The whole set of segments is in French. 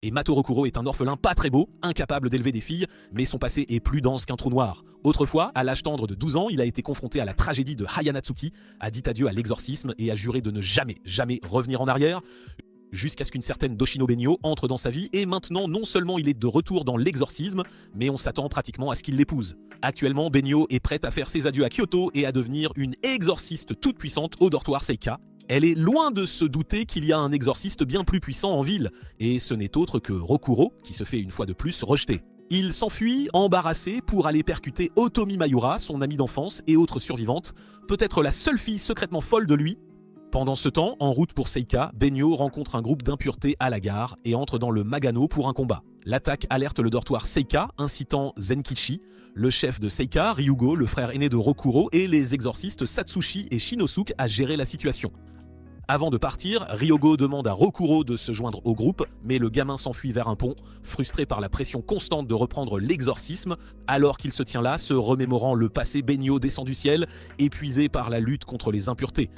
Et Mato Rokuro est un orphelin pas très beau, incapable d'élever des filles, mais son passé est plus dense qu'un trou noir. Autrefois, à l'âge tendre de 12 ans, il a été confronté à la tragédie de Hayanatsuki, a dit adieu à l'exorcisme et a juré de ne jamais revenir en arrière, jusqu'à ce qu'une certaine Doshino Benyo entre dans sa vie, et maintenant non seulement il est de retour dans l'exorcisme, mais on s'attend pratiquement à ce qu'il l'épouse. Actuellement, Benyo est prête à faire ses adieux à Kyoto et à devenir une exorciste toute puissante au dortoir Seika. Elle est loin de se douter qu'il y a un exorciste bien plus puissant en ville, et ce n'est autre que Rokuro, qui se fait une fois de plus rejeter. Il s'enfuit, embarrassé, pour aller percuter Otomi Mayura, son amie d'enfance et autre survivante, peut-être la seule fille secrètement folle de lui. Pendant ce temps, en route pour Seika, Benyo rencontre un groupe d'impuretés à la gare et entre dans le Magano pour un combat. L'attaque alerte le dortoir Seika, incitant Zenkichi, le chef de Seika, Ryugo, le frère aîné de Rokuro, et les exorcistes Satsushi et Shinosuke à gérer la situation. Avant de partir, Ryugo demande à Rokuro de se joindre au groupe, mais le gamin s'enfuit vers un pont, frustré par la pression constante de reprendre l'exorcisme, alors qu'il se tient là, se remémorant le passé. Benyo descend du ciel, épuisé par la lutte contre les impuretés.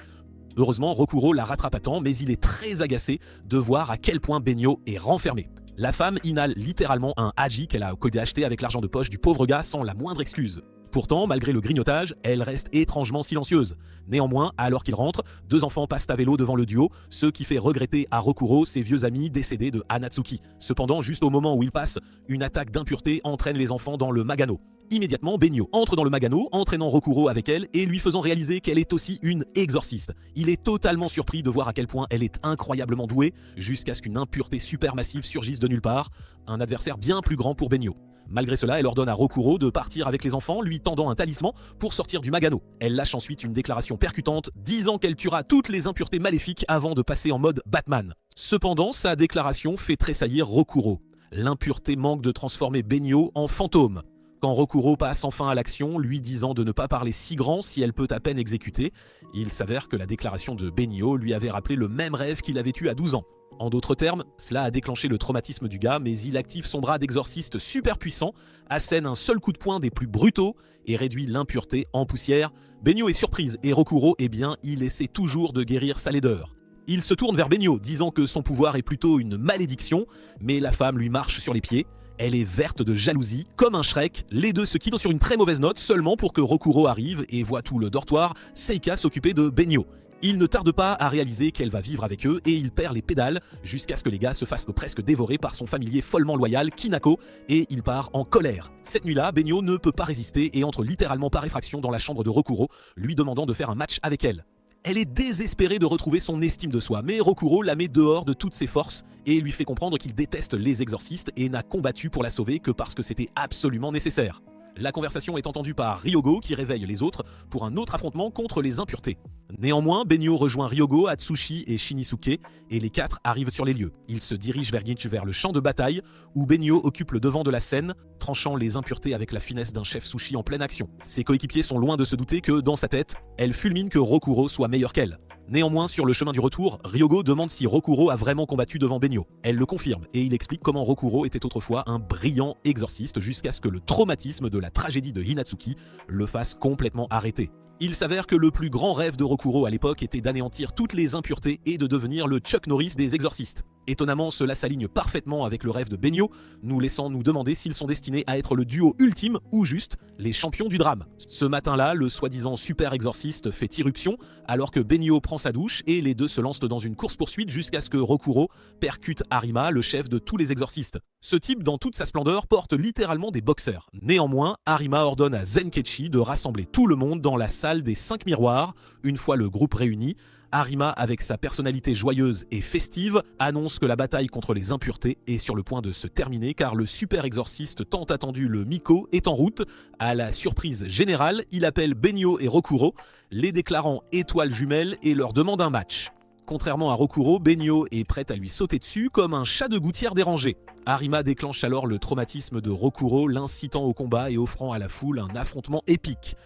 Heureusement, Rokuro la rattrape à temps, mais il est très agacé de voir à quel point Benyo est renfermé. La femme inhale littéralement un haji qu'elle a acheté avec l'argent de poche du pauvre gars sans la moindre excuse. Pourtant, malgré le grignotage, elle reste étrangement silencieuse. Néanmoins, alors qu'ils rentrent, deux enfants passent à vélo devant le duo, ce qui fait regretter à Rokuro ses vieux amis décédés de Hanatsuki. Cependant, juste au moment où ils passent, une attaque d'impureté entraîne les enfants dans le Magano. Immédiatement, Benyo entre dans le Magano, entraînant Rokuro avec elle et lui faisant réaliser qu'elle est aussi une exorciste. Il est totalement surpris de voir à quel point elle est incroyablement douée, jusqu'à ce qu'une impureté supermassive surgisse de nulle part, un adversaire bien plus grand pour Benyo. Malgré cela, elle ordonne à Rokuro de partir avec les enfants, lui tendant un talisman pour sortir du Magano. Elle lâche ensuite une déclaration percutante, disant qu'elle tuera toutes les impuretés maléfiques avant de passer en mode Batman. Cependant, sa déclaration fait tressaillir Rokuro. L'impureté manque de transformer Benyo en fantôme. Quand Rokuro passe enfin à l'action, lui disant de ne pas parler si grand si elle peut à peine exécuter, il s'avère que la déclaration de Benyo lui avait rappelé le même rêve qu'il avait eu à 12 ans. En d'autres termes, cela a déclenché le traumatisme du gars, mais il active son bras d'exorciste super puissant, assène un seul coup de poing des plus brutaux et réduit l'impureté en poussière. Benyo est surprise et Rokuro, il essaie toujours de guérir sa laideur. Il se tourne vers Benyo, disant que son pouvoir est plutôt une malédiction, mais la femme lui marche sur les pieds. Elle est verte de jalousie, comme un Shrek. Les deux se quittent sur une très mauvaise note, seulement pour que Rokuro arrive et voit tout le dortoir Seika s'occuper de Benyo. Il ne tarde pas à réaliser qu'elle va vivre avec eux et il perd les pédales jusqu'à ce que les gars se fassent presque dévorer par son familier follement loyal, Kinako, et il part en colère. Cette nuit-là, Benyo ne peut pas résister et entre littéralement par effraction dans la chambre de Rokuro, lui demandant de faire un match avec elle. Elle est désespérée de retrouver son estime de soi, mais Rokuro la met dehors de toutes ses forces et lui fait comprendre qu'il déteste les exorcistes et n'a combattu pour la sauver que parce que c'était absolument nécessaire. La conversation est entendue par Ryugo qui réveille les autres pour un autre affrontement contre les impuretés. Néanmoins, Benyo rejoint Ryugo, Atsushi et Shinisuke et les quatre arrivent sur les lieux. Ils se dirigent vers le champ de bataille où Benyo occupe le devant de la scène, tranchant les impuretés avec la finesse d'un chef sushi en pleine action. Ses coéquipiers sont loin de se douter que, dans sa tête, elle fulmine que Rokuro soit meilleur qu'elle. Néanmoins, sur le chemin du retour, Ryugo demande si Rokuro a vraiment combattu devant Benyo. Elle le confirme et il explique comment Rokuro était autrefois un brillant exorciste jusqu'à ce que le traumatisme de la tragédie de Hinatsuki le fasse complètement arrêter. Il s'avère que le plus grand rêve de Rokuro à l'époque était d'anéantir toutes les impuretés et de devenir le Chuck Norris des exorcistes. Étonnamment, cela s'aligne parfaitement avec le rêve de Benyo, nous laissant nous demander s'ils sont destinés à être le duo ultime ou juste les champions du drame. Ce matin-là, le soi-disant super exorciste fait irruption alors que Benyo prend sa douche et les deux se lancent dans une course-poursuite jusqu'à ce que Rokuro percute Arima, le chef de tous les exorcistes. Ce type, dans toute sa splendeur, porte littéralement des boxers. Néanmoins, Arima ordonne à Zenkechi de rassembler tout le monde dans la salle des 5 miroirs. Une fois le groupe réuni, Arima, avec sa personnalité joyeuse et festive, annonce que la bataille contre les impuretés est sur le point de se terminer car le super exorciste tant attendu, le Miko, est en route. À la surprise générale, il appelle Benyo et Rokuro, les déclarant étoiles jumelles et leur demande un match. Contrairement à Rokuro, Benyo est prête à lui sauter dessus comme un chat de gouttière dérangé. Arima déclenche alors le traumatisme de Rokuro, l'incitant au combat et offrant à la foule un affrontement épique.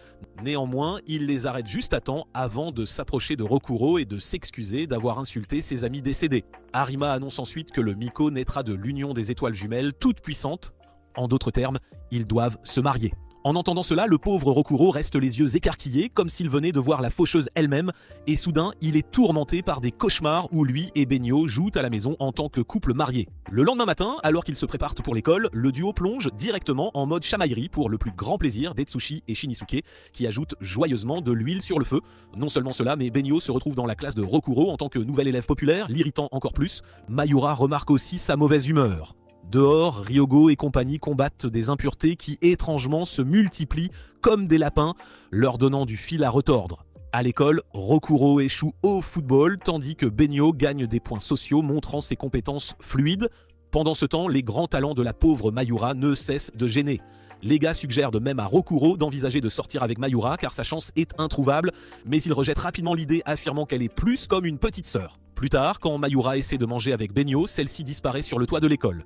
Néanmoins, il les arrête juste à temps avant de s'approcher de Rokuro et de s'excuser d'avoir insulté ses amis décédés. Arima annonce ensuite que le Miko naîtra de l'union des étoiles jumelles toutes puissantes. En d'autres termes, ils doivent se marier. En entendant cela, le pauvre Rokuro reste les yeux écarquillés, comme s'il venait de voir la faucheuse elle-même, et soudain, il est tourmenté par des cauchemars où lui et Benyo jouent à la maison en tant que couple marié. Le lendemain matin, alors qu'ils se préparent pour l'école, le duo plonge directement en mode chamaillerie pour le plus grand plaisir d'Etsushi et Shinisuke, qui ajoutent joyeusement de l'huile sur le feu. Non seulement cela, mais Benyo se retrouve dans la classe de Rokuro en tant que nouvel élève populaire, l'irritant encore plus. Mayura remarque aussi sa mauvaise humeur. Dehors, Ryogo et compagnie combattent des impuretés qui étrangement se multiplient comme des lapins, leur donnant du fil à retordre. À l'école, Rokuro échoue au football, tandis que Benyo gagne des points sociaux montrant ses compétences fluides. Pendant ce temps, les grands talents de la pauvre Mayura ne cessent de gêner. Les gars suggèrent de même à Rokuro d'envisager de sortir avec Mayura car sa chance est introuvable, mais il rejette rapidement l'idée affirmant qu'elle est plus comme une petite sœur. Plus tard, quand Mayura essaie de manger avec Benyo, celle-ci disparaît sur le toit de l'école.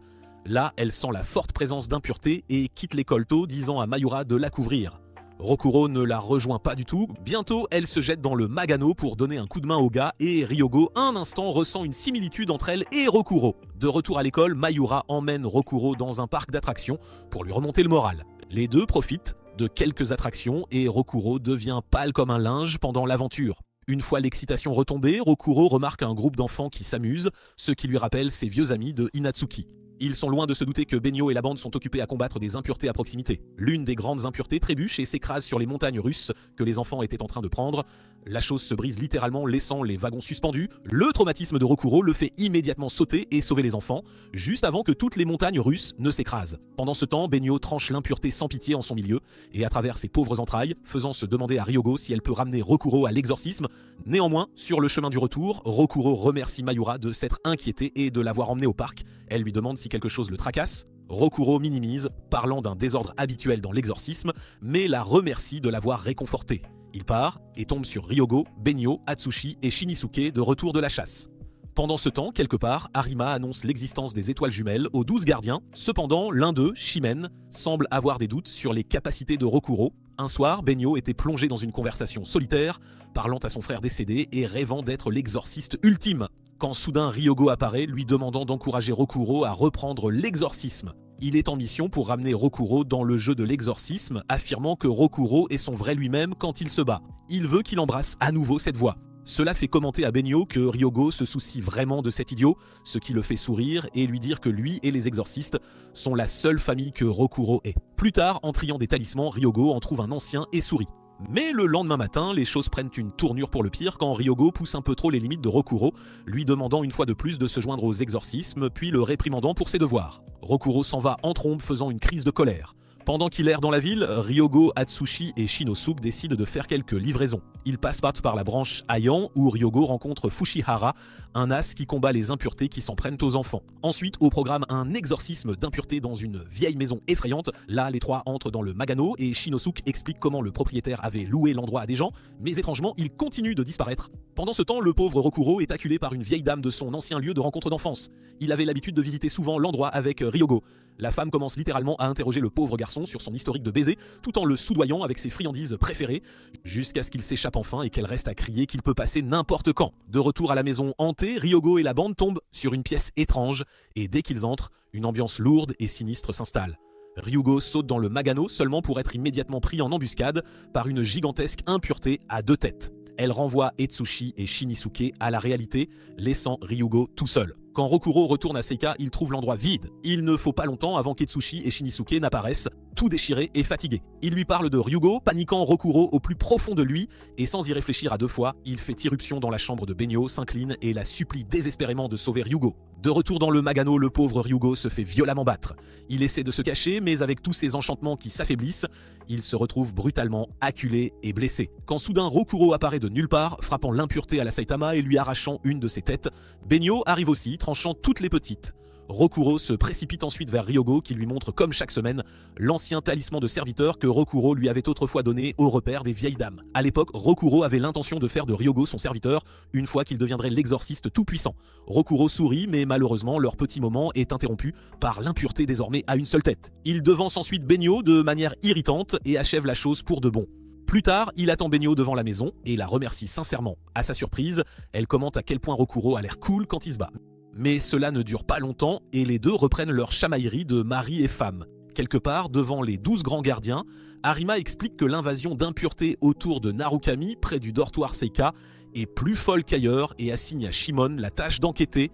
Là, elle sent la forte présence d'impureté et quitte l'école tôt, disant à Mayura de la couvrir. Rokuro ne la rejoint pas du tout. Bientôt, elle se jette dans le Magano pour donner un coup de main au gars et Ryogo, un instant, ressent une similitude entre elle et Rokuro. De retour à l'école, Mayura emmène Rokuro dans un parc d'attractions pour lui remonter le moral. Les deux profitent de quelques attractions et Rokuro devient pâle comme un linge pendant l'aventure. Une fois l'excitation retombée, Rokuro remarque un groupe d'enfants qui s'amusent, ce qui lui rappelle ses vieux amis de Inatsuki. Ils sont loin de se douter que Benyo et la bande sont occupés à combattre des impuretés à proximité. L'une des grandes impuretés trébuche et s'écrase sur les montagnes russes que les enfants étaient en train de prendre. La chose se brise littéralement, laissant les wagons suspendus. Le traumatisme de Rokuro le fait immédiatement sauter et sauver les enfants, juste avant que toutes les montagnes russes ne s'écrasent. Pendant ce temps, Benyo tranche l'impureté sans pitié en son milieu, et à travers ses pauvres entrailles, faisant se demander à Ryogo si elle peut ramener Rokuro à l'exorcisme. Néanmoins, sur le chemin du retour, Rokuro remercie Mayura de s'être inquiétée et de l'avoir emmené au parc. Elle lui demande si quelque chose le tracasse. Rokuro minimise, parlant d'un désordre habituel dans l'exorcisme, mais la remercie de l'avoir réconforté. Il part et tombe sur Ryogo, Benyo, Atsushi et Shinisuke de retour de la chasse. Pendant ce temps, quelque part, Arima annonce l'existence des étoiles jumelles aux 12 gardiens. Cependant, l'un d'eux, Shimen, semble avoir des doutes sur les capacités de Rokuro. Un soir, Benyo était plongé dans une conversation solitaire, parlant à son frère décédé et rêvant d'être l'exorciste ultime. Quand soudain Ryogo apparaît, lui demandant d'encourager Rokuro à reprendre l'exorcisme. Il est en mission pour ramener Rokuro dans le jeu de l'exorcisme, affirmant que Rokuro est son vrai lui-même quand il se bat. Il veut qu'il embrasse à nouveau cette voix. Cela fait commenter à Benyo que Ryogo se soucie vraiment de cet idiot, ce qui le fait sourire et lui dire que lui et les exorcistes sont la seule famille que Rokuro ait. Plus tard, en triant des talismans, Ryogo en trouve un ancien et sourit. Mais le lendemain matin, les choses prennent une tournure pour le pire quand Ryogo pousse un peu trop les limites de Rokuro, lui demandant une fois de plus de se joindre aux exorcismes, puis le réprimandant pour ses devoirs. Rokuro s'en va en trombe faisant une crise de colère. Pendant qu'il erre dans la ville, Ryogo, Atsushi et Shinosuke décident de faire quelques livraisons. Ils passent par la branche Ayan où Ryogo rencontre Fushihara, un as qui combat les impuretés qui s'en prennent aux enfants. Ensuite, au programme un exorcisme d'impuretés dans une vieille maison effrayante. Là, les trois entrent dans le Magano et Shinosuke explique comment le propriétaire avait loué l'endroit à des gens, mais étrangement, il continue de disparaître. Pendant ce temps, le pauvre Rokuro est acculé par une vieille dame de son ancien lieu de rencontre d'enfance. Il avait l'habitude de visiter souvent l'endroit avec Ryogo. La femme commence littéralement à interroger le pauvre garçon sur son historique de baiser, tout en le soudoyant avec ses friandises préférées, jusqu'à ce qu'il s'échappe enfin et qu'elle reste à crier qu'il peut passer n'importe quand. De retour à la maison hantée, Ryogo et la bande tombent sur une pièce étrange, et dès qu'ils entrent, une ambiance lourde et sinistre s'installe. Ryogo saute dans le Magano seulement pour être immédiatement pris en embuscade par une gigantesque impureté à 2 têtes. Elle renvoie Etsushi et Shinisuke à la réalité, laissant Ryogo tout seul. Quand Rokuro retourne à Seika, il trouve l'endroit vide. Il ne faut pas longtemps avant qu'Etsushi et Shinisuke n'apparaissent, tout déchirés et fatigués. Il lui parle de Ryogo, paniquant Rokuro au plus profond de lui, et sans y réfléchir à 2 fois, il fait irruption dans la chambre de Benyo, s'incline et la supplie désespérément de sauver Ryogo. De retour dans le Magano, le pauvre Ryogo se fait violemment battre. Il essaie de se cacher, mais avec tous ses enchantements qui s'affaiblissent, il se retrouve brutalement acculé et blessé. Quand soudain Rokuro apparaît de nulle part, frappant l'impureté à la Saitama et lui arrachant une de ses têtes, Benyo arrive aussi, tranchant toutes les petites. Rokuro se précipite ensuite vers Ryogo qui lui montre comme chaque semaine l'ancien talisman de serviteur que Rokuro lui avait autrefois donné au repère des vieilles dames. À l'époque, Rokuro avait l'intention de faire de Ryogo son serviteur une fois qu'il deviendrait l'exorciste tout-puissant. Rokuro sourit mais malheureusement leur petit moment est interrompu par l'impureté désormais à une seule tête. Il devance ensuite Benyo de manière irritante et achève la chose pour de bon. Plus tard, il attend Benyo devant la maison et la remercie sincèrement. À sa surprise, elle commente à quel point Rokuro a l'air cool quand il se bat. Mais cela ne dure pas longtemps et les deux reprennent leur chamaillerie de mari et femme. Quelque part, devant les 12 grands gardiens, Arima explique que l'invasion d'impuretés autour de Narukami, près du dortoir Seika, est plus folle qu'ailleurs et assigne à Shimon la tâche d'enquêter.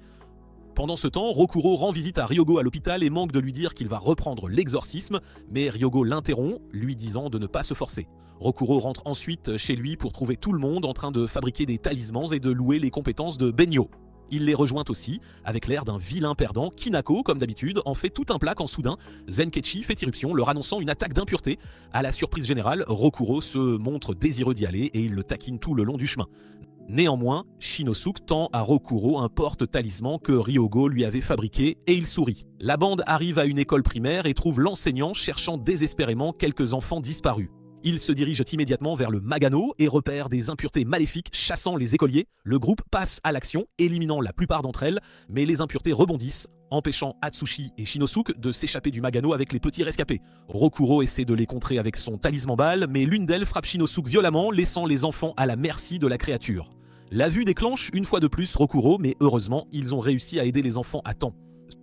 Pendant ce temps, Rokuro rend visite à Ryogo à l'hôpital et manque de lui dire qu'il va reprendre l'exorcisme, mais Ryogo l'interrompt, lui disant de ne pas se forcer. Rokuro rentre ensuite chez lui pour trouver tout le monde en train de fabriquer des talismans et de louer les compétences de Benyo. Il les rejoint aussi, avec l'air d'un vilain perdant. Kinako, comme d'habitude, en fait tout un plat quand soudain, Zenkechi fait irruption, leur annonçant une attaque d'impureté. À la surprise générale, Rokuro se montre désireux d'y aller et il le taquine tout le long du chemin. Néanmoins, Shinosuke tend à Rokuro un porte-talisman que Ryogo lui avait fabriqué et il sourit. La bande arrive à une école primaire et trouve l'enseignant cherchant désespérément quelques enfants disparus. Ils se dirigent immédiatement vers le Magano et repèrent des impuretés maléfiques chassant les écoliers. Le groupe passe à l'action, éliminant la plupart d'entre elles, mais les impuretés rebondissent, empêchant Atsushi et Shinosuke de s'échapper du Magano avec les petits rescapés. Rokuro essaie de les contrer avec son talisman balle, mais l'une d'elles frappe Shinosuke violemment, laissant les enfants à la merci de la créature. La vue déclenche une fois de plus Rokuro, mais heureusement, ils ont réussi à aider les enfants à temps.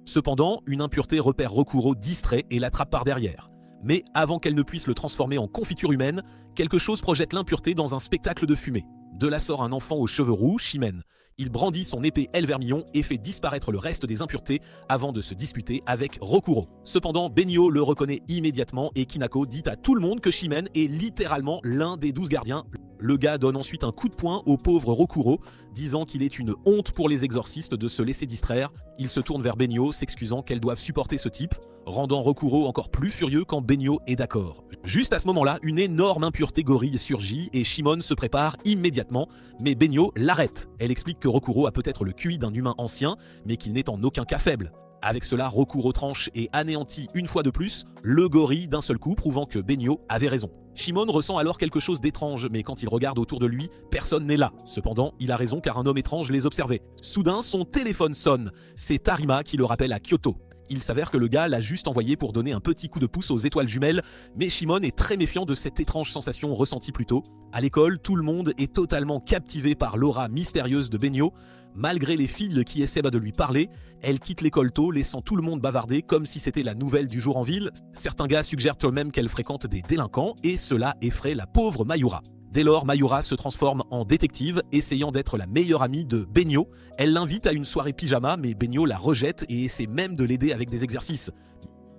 Cependant, une impureté repère Rokuro distrait et l'attrape par derrière. Mais avant qu'elle ne puisse le transformer en confiture humaine, quelque chose projette l'impureté dans un spectacle de fumée. De là sort un enfant aux cheveux roux, Shimen. Il brandit son épée L vermillon et fait disparaître le reste des impuretés avant de se disputer avec Rokuro. Cependant, Benyo le reconnaît immédiatement et Kinako dit à tout le monde que Shimen est littéralement l'un des 12 gardiens. Le gars donne ensuite un coup de poing au pauvre Rokuro, disant qu'il est une honte pour les exorcistes de se laisser distraire. Il se tourne vers Benyo, s'excusant qu'elles doivent supporter ce type, rendant Rokuro encore plus furieux quand Benyo est d'accord. Juste à ce moment-là, une énorme impureté gorille surgit et Shimon se prépare immédiatement, mais Benyo l'arrête. Elle explique que Rokuro a peut-être le QI d'un humain ancien, mais qu'il n'est en aucun cas faible. Avec cela, Rokuro tranche et anéantit une fois de plus le gorille d'un seul coup, prouvant que Benyo avait raison. Shimon ressent alors quelque chose d'étrange, mais quand il regarde autour de lui, personne n'est là. Cependant, il a raison car un homme étrange les observait. Soudain, son téléphone sonne. C'est Arima qui le rappelle à Kyoto. Il s'avère que le gars l'a juste envoyé pour donner un petit coup de pouce aux étoiles jumelles, mais Shimon est très méfiant de cette étrange sensation ressentie plus tôt. À l'école, tout le monde est totalement captivé par l'aura mystérieuse de Benyo. Malgré les filles qui essaient de lui parler, elle quitte l'école tôt, laissant tout le monde bavarder comme si c'était la nouvelle du jour en ville. Certains gars suggèrent eux-mêmes qu'elle fréquente des délinquants, et cela effraie la pauvre Mayura. Dès lors, Mayura se transforme en détective, essayant d'être la meilleure amie de Benyo. Elle l'invite à une soirée pyjama, mais Benyo la rejette et essaie même de l'aider avec des exercices.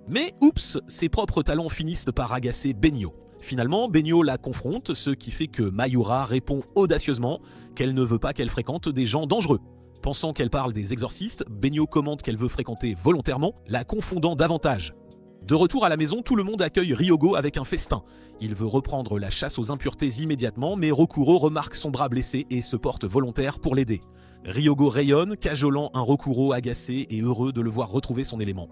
Mais oups, ses propres talents finissent par agacer Benyo. Finalement, Benyo la confronte, ce qui fait que Mayura répond audacieusement qu'elle ne veut pas qu'elle fréquente des gens dangereux. Pensant qu'elle parle des exorcistes, Benyo commente qu'elle veut fréquenter volontairement, la confondant davantage. De retour à la maison, tout le monde accueille Ryogo avec un festin. Il veut reprendre la chasse aux impuretés immédiatement, mais Rokuro remarque son bras blessé et se porte volontaire pour l'aider. Ryogo rayonne, cajolant un Rokuro agacé et heureux de le voir retrouver son élément.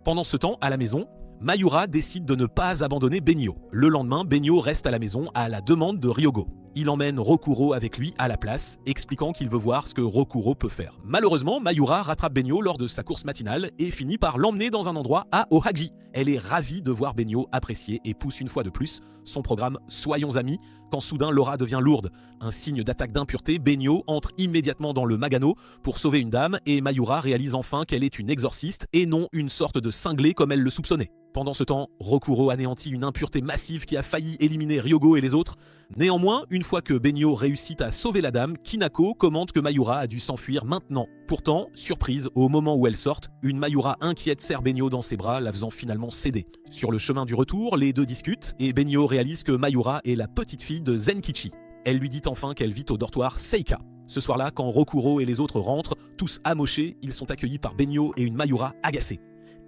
Pendant ce temps, à la maison, Mayura décide de ne pas abandonner Benyo. Le lendemain, Benyo reste à la maison à la demande de Ryogo. Il emmène Rokuro avec lui à la place, expliquant qu'il veut voir ce que Rokuro peut faire. Malheureusement, Mayura rattrape Benyo lors de sa course matinale et finit par l'emmener dans un endroit à Ohaji. Elle est ravie de voir Benyo apprécier et pousse une fois de plus son programme Soyons amis, quand soudain l'aura devient lourde. Un signe d'attaque d'impureté, Benyo entre immédiatement dans le Magano pour sauver une dame et Mayura réalise enfin qu'elle est une exorciste et non une sorte de cinglée comme elle le soupçonnait. Pendant ce temps, Rokuro anéantit une impureté massive qui a failli éliminer Ryogo et les autres. Néanmoins, une fois que Benyo réussit à sauver la dame, Kinako commente que Mayura a dû s'enfuir maintenant. Pourtant, surprise, au moment où elles sortent, une Mayura inquiète serre Benyo dans ses bras, la faisant finalement céder. Sur le chemin du retour, les deux discutent et Benyo réalise que Mayura est la petite fille de Zenkichi. Elle lui dit enfin qu'elle vit au dortoir Seika. Ce soir-là, quand Rokuro et les autres rentrent, tous amochés, ils sont accueillis par Benyo et une Mayura agacée.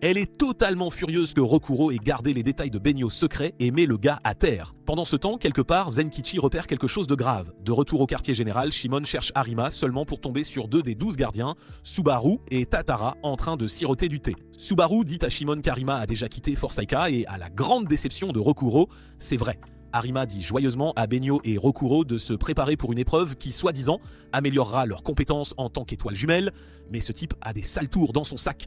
Elle est totalement furieuse que Rokuro ait gardé les détails de Benyo secrets et met le gars à terre. Pendant ce temps, quelque part, Zenkichi repère quelque chose de grave. De retour au quartier général, Shimon cherche Arima seulement pour tomber sur deux des 12 gardiens, Subaru et Tatara, en train de siroter du thé. Subaru dit à Shimon qu'Arima a déjà quitté Forsaika et à la grande déception de Rokuro, c'est vrai. Arima dit joyeusement à Benyo et Rokuro de se préparer pour une épreuve qui, soi-disant, améliorera leurs compétences en tant qu'étoile jumelle, mais ce type a des sales tours dans son sac.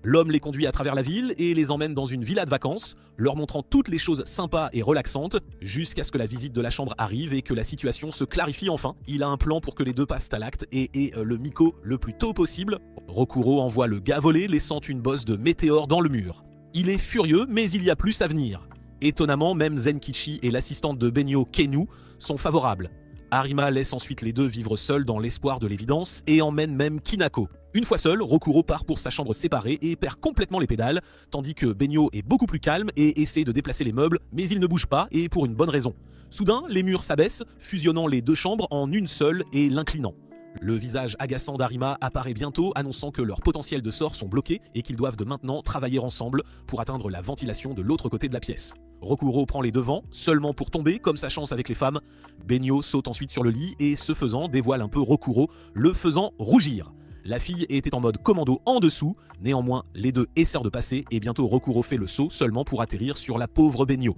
L'homme les conduit à travers la ville et les emmène dans une villa de vacances, leur montrant toutes les choses sympas et relaxantes, jusqu'à ce que la visite de la chambre arrive et que la situation se clarifie enfin. Il a un plan pour que les deux passent à l'acte et ait le Miko le plus tôt possible. Rokuro envoie le gars voler, laissant une bosse de météore dans le mur. Il est furieux, mais il y a plus à venir. Étonnamment, même Zenkichi et l'assistante de Benyo, Kenu, sont favorables. Arima laisse ensuite les deux vivre seuls dans l'espoir de l'évidence et emmène même Kinako. Une fois seul, Rokuro part pour sa chambre séparée et perd complètement les pédales, tandis que Benyo est beaucoup plus calme et essaie de déplacer les meubles, mais il ne bouge pas et pour une bonne raison. Soudain, les murs s'abaissent, fusionnant les deux chambres en une seule et l'inclinant. Le visage agaçant d'Arima apparaît bientôt, annonçant que leurs potentiels de sort sont bloqués et qu'ils doivent de maintenant travailler ensemble pour atteindre la ventilation de l'autre côté de la pièce. Rokuro prend les devants, seulement pour tomber, comme sa chance avec les femmes. Benyo saute ensuite sur le lit et, ce faisant, dévoile un peu Rokuro, le faisant rougir. La fille était en mode commando en dessous, néanmoins les deux essaient de passer et bientôt Rokuro fait le saut seulement pour atterrir sur la pauvre Benyo.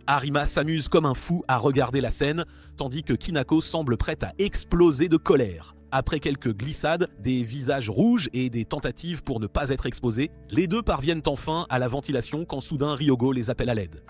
Arima s'amuse comme un fou à regarder la scène, tandis que Kinako semble prête à exploser de colère. Après quelques glissades, des visages rouges et des tentatives pour ne pas être exposés, les deux parviennent enfin à la ventilation quand soudain Ryogo les appelle à l'aide.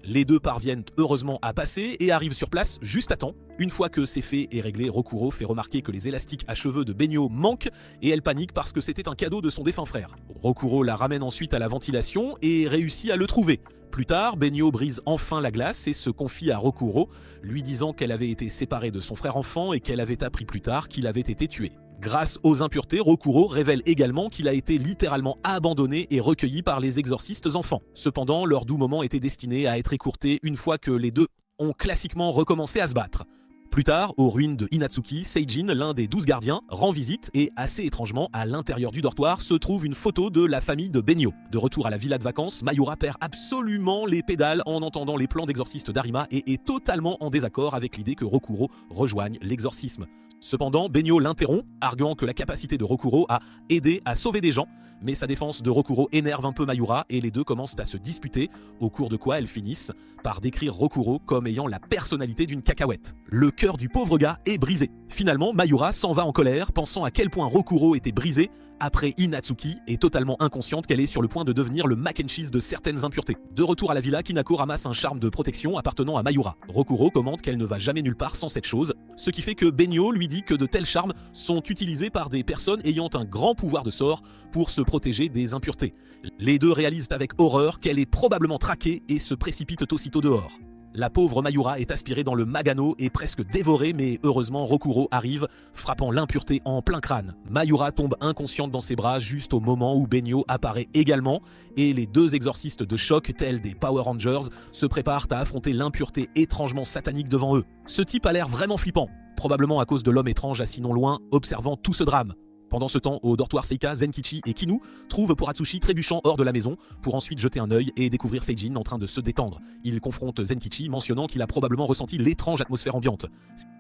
Les deux parviennent heureusement à passer et arrivent sur place juste à temps. Une fois que c'est fait et réglé, Rokuro fait remarquer que les élastiques à cheveux de Benyo manquent et elle panique parce que c'était un cadeau de son défunt frère. Rokuro la ramène ensuite à la ventilation et réussit à le trouver. Plus tard, Benyo brise enfin la glace et se confie à Rokuro, lui disant qu'elle avait été séparée de son frère enfant et qu'elle avait appris plus tard qu'il avait été tué. Grâce aux impuretés, Rokuro révèle également qu'il a été littéralement abandonné et recueilli par les exorcistes enfants. Cependant, leur doux moment était destiné à être écourté une fois que les deux ont classiquement recommencé à se battre. Plus tard, aux ruines de Inatsuki, Seijin, l'un des 12 gardiens, rend visite et, assez étrangement, à l'intérieur du dortoir se trouve une photo de la famille de Benyo. De retour à la villa de vacances, Mayura perd absolument les pédales en entendant les plans d'exorciste d'Arima et est totalement en désaccord avec l'idée que Rokuro rejoigne l'exorcisme. Cependant, Benyo l'interrompt, arguant que la capacité de Rokuro à aider à sauver des gens, mais sa défense de Rokuro énerve un peu Mayura et les deux commencent à se disputer, au cours de quoi elles finissent par décrire Rokuro comme ayant la personnalité d'une cacahuète. Le cœur du pauvre gars est brisé. Finalement, Mayura s'en va en colère, pensant à quel point Rokuro était brisé après Inatsuki est totalement inconsciente qu'elle est sur le point de devenir le mac and cheese de certaines impuretés. De retour à la villa, Kinako ramasse un charme de protection appartenant à Mayura. Rokuro commente qu'elle ne va jamais nulle part sans cette chose, ce qui fait que Benyo lui dit que de tels charmes sont utilisés par des personnes ayant un grand pouvoir de sort pour se protéger des impuretés. Les deux réalisent avec horreur qu'elle est probablement traquée et se précipitent aussitôt dehors. La pauvre Mayura est aspirée dans le Magano et presque dévorée, mais heureusement Rokuro arrive, frappant l'impureté en plein crâne. Mayura tombe inconsciente dans ses bras juste au moment où Benyo apparaît également, et les deux exorcistes de choc, tels des Power Rangers, se préparent à affronter l'impureté étrangement satanique devant eux. Ce type a l'air vraiment flippant, probablement à cause de l'homme étrange assis non loin, observant tout ce drame. Pendant ce temps, au dortoir Seika, Zenkichi et Kinu trouvent Poratsushi trébuchant hors de la maison pour ensuite jeter un œil et découvrir Seijin en train de se détendre. Il confronte Zenkichi mentionnant qu'il a probablement ressenti l'étrange atmosphère ambiante.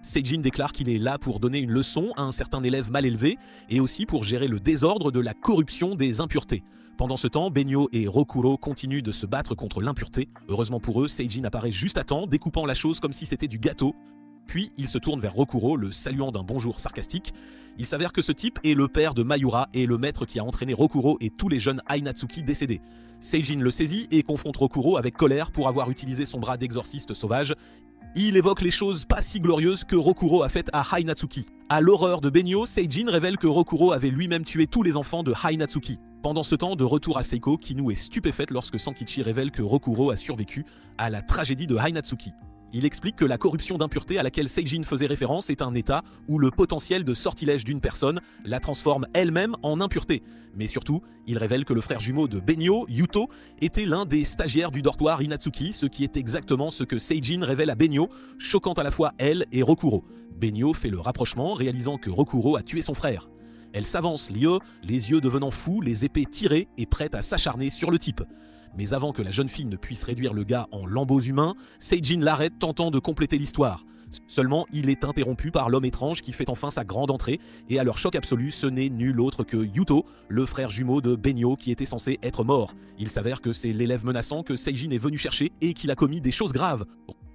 Seijin déclare qu'il est là pour donner une leçon à un certain élève mal élevé et aussi pour gérer le désordre de la corruption des impuretés. Pendant ce temps, Benyo et Rokuro continuent de se battre contre l'impureté. Heureusement pour eux, Seijin apparaît juste à temps, découpant la chose comme si c'était du gâteau. Puis il se tourne vers Rokuro, le saluant d'un bonjour sarcastique. Il s'avère que ce type est le père de Mayura et le maître qui a entraîné Rokuro et tous les jeunes Ainatsuki décédés. Seijin le saisit et confronte Rokuro avec colère pour avoir utilisé son bras d'exorciste sauvage. Il évoque les choses pas si glorieuses que Rokuro a faites à Ainatsuki. À l'horreur de Benyo, Seijin révèle que Rokuro avait lui-même tué tous les enfants de Ainatsuki. Pendant ce temps, de retour à Seiko, Kinu est stupéfaite lorsque Sankichi révèle que Rokuro a survécu à la tragédie de Ainatsuki. Il explique que la corruption d'impureté à laquelle Seijin faisait référence est un état où le potentiel de sortilège d'une personne la transforme elle-même en impureté. Mais surtout, il révèle que le frère jumeau de Benyo, Yuto, était l'un des stagiaires du dortoir Inatsuki, ce qui est exactement ce que Seijin révèle à Benyo, choquant à la fois elle et Rokuro. Benyo fait le rapprochement, réalisant que Rokuro a tué son frère. Elle s'avance, les yeux devenant fous, les épées tirées et prête à s'acharner sur le type. Mais avant que la jeune fille ne puisse réduire le gars en lambeaux humains, Seijin l'arrête tentant de compléter l'histoire. Seulement, il est interrompu par l'homme étrange qui fait enfin sa grande entrée, et à leur choc absolu, ce n'est nul autre que Yuto, le frère jumeau de Benyo qui était censé être mort. Il s'avère que c'est l'élève menaçant que Seijin est venu chercher et qu'il a commis des choses graves.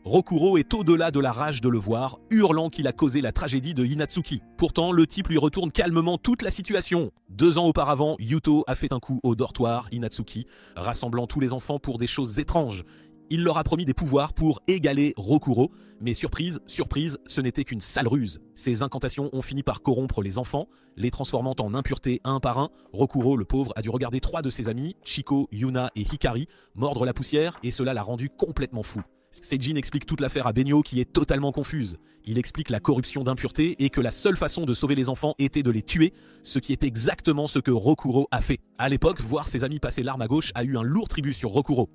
Rokuro est au-delà de la rage de le voir, hurlant qu'il a causé la tragédie de Inatsuki. Pourtant, le type lui retourne calmement toute la situation. 2 ans auparavant, Yuto a fait un coup au dortoir Inatsuki, rassemblant tous les enfants pour des choses étranges. Il leur a promis des pouvoirs pour égaler Rokuro, mais surprise, surprise, ce n'était qu'une sale ruse. Ces incantations ont fini par corrompre les enfants, les transformant en impuretés un par un. Rokuro, le pauvre, a dû regarder 3 de ses amis, Chiko, Yuna et Hikari, mordre la poussière et cela l'a rendu complètement fou. Seijin explique toute l'affaire à Benyo qui est totalement confuse. Il explique la corruption d'impuretés et que la seule façon de sauver les enfants était de les tuer, ce qui est exactement ce que Rokuro a fait. À l'époque, voir ses amis passer l'arme à gauche a eu un lourd tribut sur Rokuro.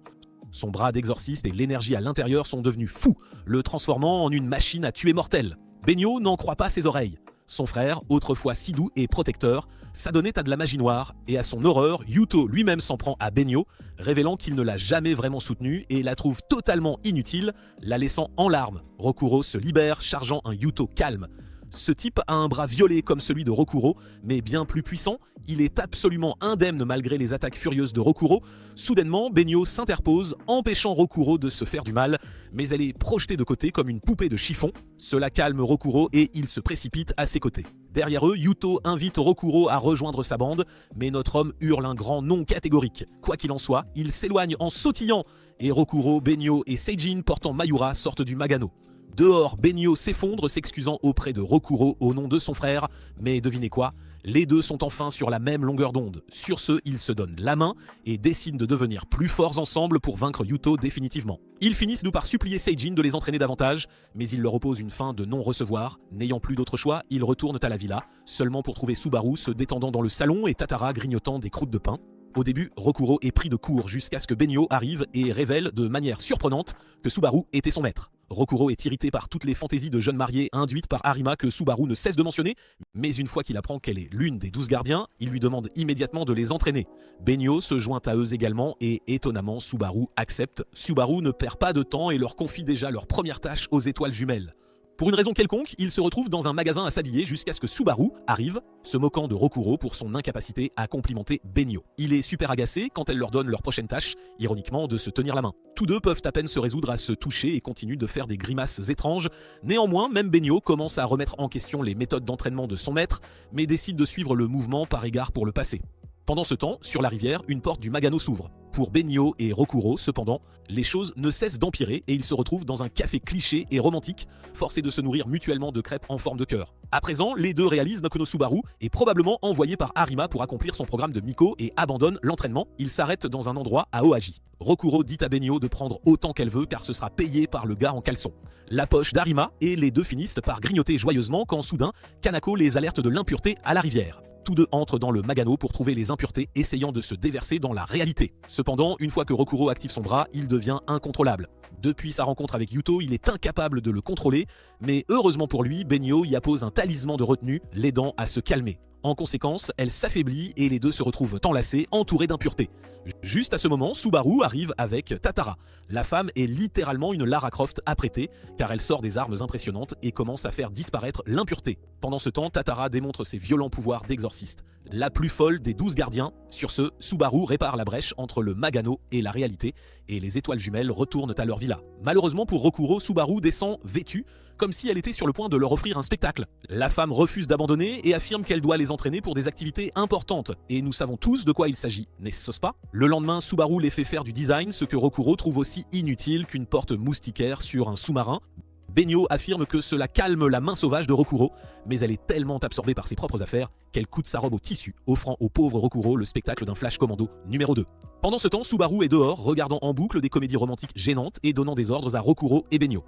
Son bras d'exorciste et l'énergie à l'intérieur sont devenus fous, le transformant en une machine à tuer mortelle. Benyo n'en croit pas ses oreilles. Son frère, autrefois si doux et protecteur, s'adonnait à de la magie noire, et à son horreur, Yuto lui-même s'en prend à Benyo, révélant qu'il ne l'a jamais vraiment soutenu et la trouve totalement inutile, la laissant en larmes. Rokuro se libère, chargeant un Yuto calme. Ce type a un bras violet comme celui de Rokuro, mais bien plus puissant. Il est absolument indemne malgré les attaques furieuses de Rokuro. Soudainement, Benyo s'interpose, empêchant Rokuro de se faire du mal, mais elle est projetée de côté comme une poupée de chiffon. Cela calme Rokuro et il se précipite à ses côtés. Derrière eux, Yuto invite Rokuro à rejoindre sa bande, mais notre homme hurle un grand non catégorique. Quoi qu'il en soit, il s'éloigne en sautillant, et Rokuro, Benyo et Seijin portant Mayura sortent du Magano. Dehors, Benyo s'effondre, s'excusant auprès de Rokuro au nom de son frère, mais devinez quoi ? Les deux sont enfin sur la même longueur d'onde. Sur ce, ils se donnent la main et décident de devenir plus forts ensemble pour vaincre Yuto définitivement. Ils finissent nous par supplier Seijin de les entraîner davantage, mais il leur oppose une fin de non-recevoir. N'ayant plus d'autre choix, ils retournent à la villa, seulement pour trouver Subaru se détendant dans le salon et Tatara grignotant des croûtes de pain. Au début, Rokuro est pris de court jusqu'à ce que Benyo arrive et révèle de manière surprenante que Subaru était son maître. Rokuro est irrité par toutes les fantaisies de jeunes mariés induites par Arima que Subaru ne cesse de mentionner, mais une fois qu'il apprend qu'elle est l'une des 12 gardiens, il lui demande immédiatement de les entraîner. Benyo se joint à eux également et étonnamment Subaru accepte. Subaru ne perd pas de temps et leur confie déjà leur première tâche aux étoiles jumelles. Pour une raison quelconque, il se retrouve dans un magasin à s'habiller jusqu'à ce que Subaru arrive, se moquant de Rokuro pour son incapacité à complimenter Benyo. Il est super agacé quand elle leur donne leur prochaine tâche, ironiquement de se tenir la main. Tous deux peuvent à peine se résoudre à se toucher et continuent de faire des grimaces étranges. Néanmoins, même Benyo commence à remettre en question les méthodes d'entraînement de son maître, mais décide de suivre le mouvement par égard pour le passé. Pendant ce temps, sur la rivière, une porte du Magano s'ouvre. Pour Benyo et Rokuro, cependant, les choses ne cessent d'empirer et ils se retrouvent dans un café cliché et romantique, forcés de se nourrir mutuellement de crêpes en forme de cœur. À présent, les deux réalisent Nakono Subaru est probablement envoyé par Arima pour accomplir son programme de Miko et abandonne l'entraînement. Il s'arrête dans un endroit à Ohaji. Rokuro dit à Benyo de prendre autant qu'elle veut car ce sera payé par le gars en caleçon. La poche d'Arima et les deux finissent par grignoter joyeusement quand soudain, Kanako les alerte de l'impureté à la rivière. Tous deux entrent dans le Magano pour trouver les impuretés, essayant de se déverser dans la réalité. Cependant, une fois que Rokuro active son bras, il devient incontrôlable. Depuis sa rencontre avec Yuto, il est incapable de le contrôler, mais heureusement pour lui, Benyo y appose un talisman de retenue, l'aidant à se calmer. En conséquence, elle s'affaiblit et les deux se retrouvent enlacés, entourés d'impuretés. Juste à ce moment, Subaru arrive avec Tatara. La femme est littéralement une Lara Croft apprêtée, car elle sort des armes impressionnantes et commence à faire disparaître l'impureté. Pendant ce temps, Tatara démontre ses violents pouvoirs d'exorciste. La plus folle des 12 gardiens. Sur ce, Subaru répare la brèche entre le Magano et la réalité, et les étoiles jumelles retournent à leur villa. Malheureusement pour Rokuro, Subaru descend vêtue, comme si elle était sur le point de leur offrir un spectacle. La femme refuse d'abandonner et affirme qu'elle doit les entraîner pour des activités importantes, et nous savons tous de quoi il s'agit, n'est-ce pas ? Le lendemain, Subaru les fait faire du design, ce que Rokuro trouve aussi inutile qu'une porte moustiquaire sur un sous-marin. Benyo affirme que cela calme la main sauvage de Rokuro, mais elle est tellement absorbée par ses propres affaires qu'elle coûte sa robe au tissu, offrant au pauvre Rokuro le spectacle d'un flash commando numéro 2. Pendant ce temps, Subaru est dehors, regardant en boucle des comédies romantiques gênantes et donnant des ordres à Rokuro et Benyo.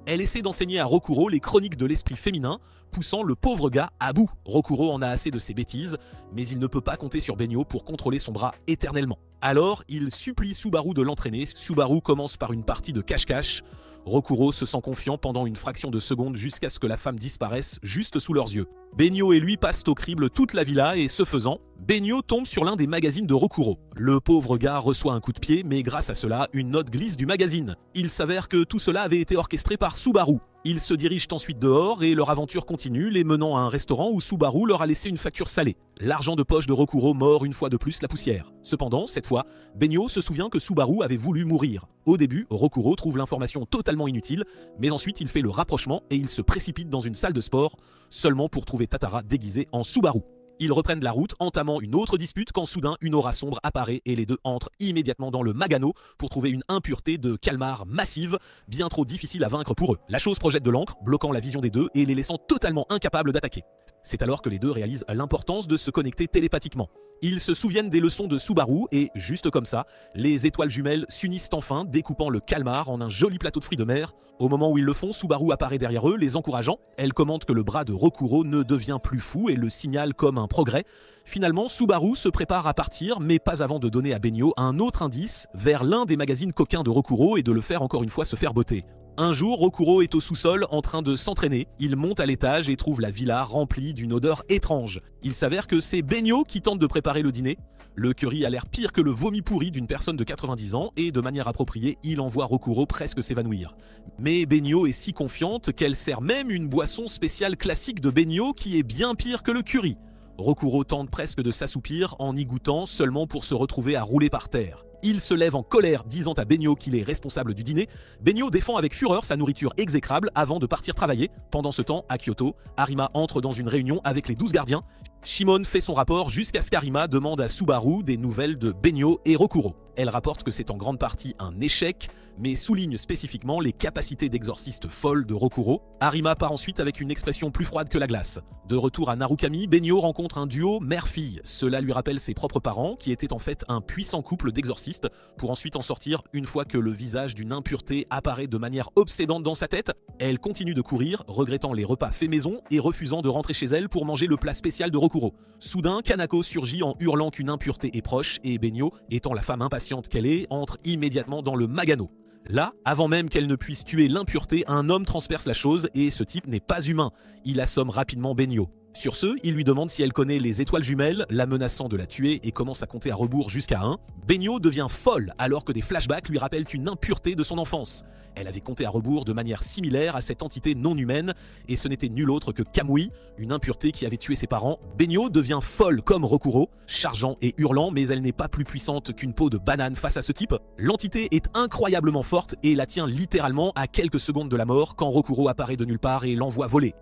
Elle essaie d'enseigner à Rokuro les chroniques de l'esprit féminin, poussant le pauvre gars à bout. Rokuro en a assez de ses bêtises, mais il ne peut pas compter sur Benyo pour contrôler son bras éternellement. Alors, il supplie Subaru de l'entraîner. Subaru commence par une partie de cache-cache. Rokuro se sent confiant pendant une fraction de seconde jusqu'à ce que la femme disparaisse juste sous leurs yeux. Benyo et lui passent au crible toute la villa et ce faisant, Benyo tombe sur l'un des magazines de Rokuro. Le pauvre gars reçoit un coup de pied, mais grâce à cela, une note glisse du magazine. Il s'avère que tout cela avait été orchestré par Subaru. Ils se dirigent ensuite dehors et leur aventure continue, les menant à un restaurant où Subaru leur a laissé une facture salée. L'argent de poche de Rokuro mord une fois de plus la poussière. Cependant, cette fois, Benyo se souvient que Subaru avait voulu mourir. Au début, Rokuro trouve l'information totalement inutile, mais ensuite il fait le rapprochement et il se précipite dans une salle de sport, seulement pour trouver Tatara déguisée en Subaru. Ils reprennent la route, entamant une autre dispute quand soudain une aura sombre apparaît et les deux entrent immédiatement dans le Magano pour trouver une impureté de calmar massive, bien trop difficile à vaincre pour eux. La chose projette de l'encre, bloquant la vision des deux et les laissant totalement incapables d'attaquer. C'est alors que les deux réalisent l'importance de se connecter télépathiquement. Ils se souviennent des leçons de Subaru et, juste comme ça, les étoiles jumelles s'unissent enfin, découpant le calmar en un joli plateau de fruits de mer. Au moment où ils le font, Subaru apparaît derrière eux, les encourageant. Elle commente que le bras de Rokuro ne devient plus fou et le signale comme un progrès. Finalement, Subaru se prépare à partir, mais pas avant de donner à Benyo un autre indice vers l'un des magazines coquins de Rokuro et de le faire encore une fois se faire botter. Un jour, Rokuro est au sous-sol en train de s'entraîner. Il monte à l'étage et trouve la villa remplie d'une odeur étrange. Il s'avère que c'est Benyo qui tente de préparer le dîner. Le curry a l'air pire que le vomi pourri d'une personne de 90 ans et de manière appropriée, il envoie Rokuro presque s'évanouir. Mais Benyo est si confiante qu'elle sert même une boisson spéciale classique de Benyo qui est bien pire que le curry. Rokuro tente presque de s'assoupir en y goûtant seulement pour se retrouver à rouler par terre. Il se lève en colère, disant à Benyo qu'il est responsable du dîner. Benyo défend avec fureur sa nourriture exécrable avant de partir travailler. Pendant ce temps, à Kyoto, Arima entre dans une réunion avec les 12 gardiens. Shimon fait son rapport jusqu'à ce qu'Arima demande à Subaru des nouvelles de Benyo et Rokuro. Elle rapporte que c'est en grande partie un échec, mais souligne spécifiquement les capacités d'exorciste folles de Rokuro. Arima part ensuite avec une expression plus froide que la glace. De retour à Narukami, Benyo rencontre un duo mère-fille. Cela lui rappelle ses propres parents, qui étaient en fait un puissant couple d'exorcistes, pour ensuite en sortir une fois que le visage d'une impureté apparaît de manière obsédante dans sa tête. Elle continue de courir, regrettant les repas faits maison et refusant de rentrer chez elle pour manger le plat spécial de Rokuro. Soudain, Kanako surgit en hurlant qu'une impureté est proche et Benyo, étant la femme impatiente qu'elle est, entre immédiatement dans le Magano. Là, avant même qu'elle ne puisse tuer l'impureté, un homme transperce la chose et ce type n'est pas humain. Il assomme rapidement Benyo. Sur ce, il lui demande si elle connaît les étoiles jumelles, la menaçant de la tuer et commence à compter à rebours jusqu'à 1. Benyo devient folle alors que des flashbacks lui rappellent une impureté de son enfance. Elle avait compté à rebours de manière similaire à cette entité non humaine et ce n'était nul autre que Kamui, une impureté qui avait tué ses parents. Benyo devient folle comme Rokuro, chargeant et hurlant, mais elle n'est pas plus puissante qu'une peau de banane face à ce type. L'entité est incroyablement forte et la tient littéralement à quelques secondes de la mort quand Rokuro apparaît de nulle part et l'envoie voler.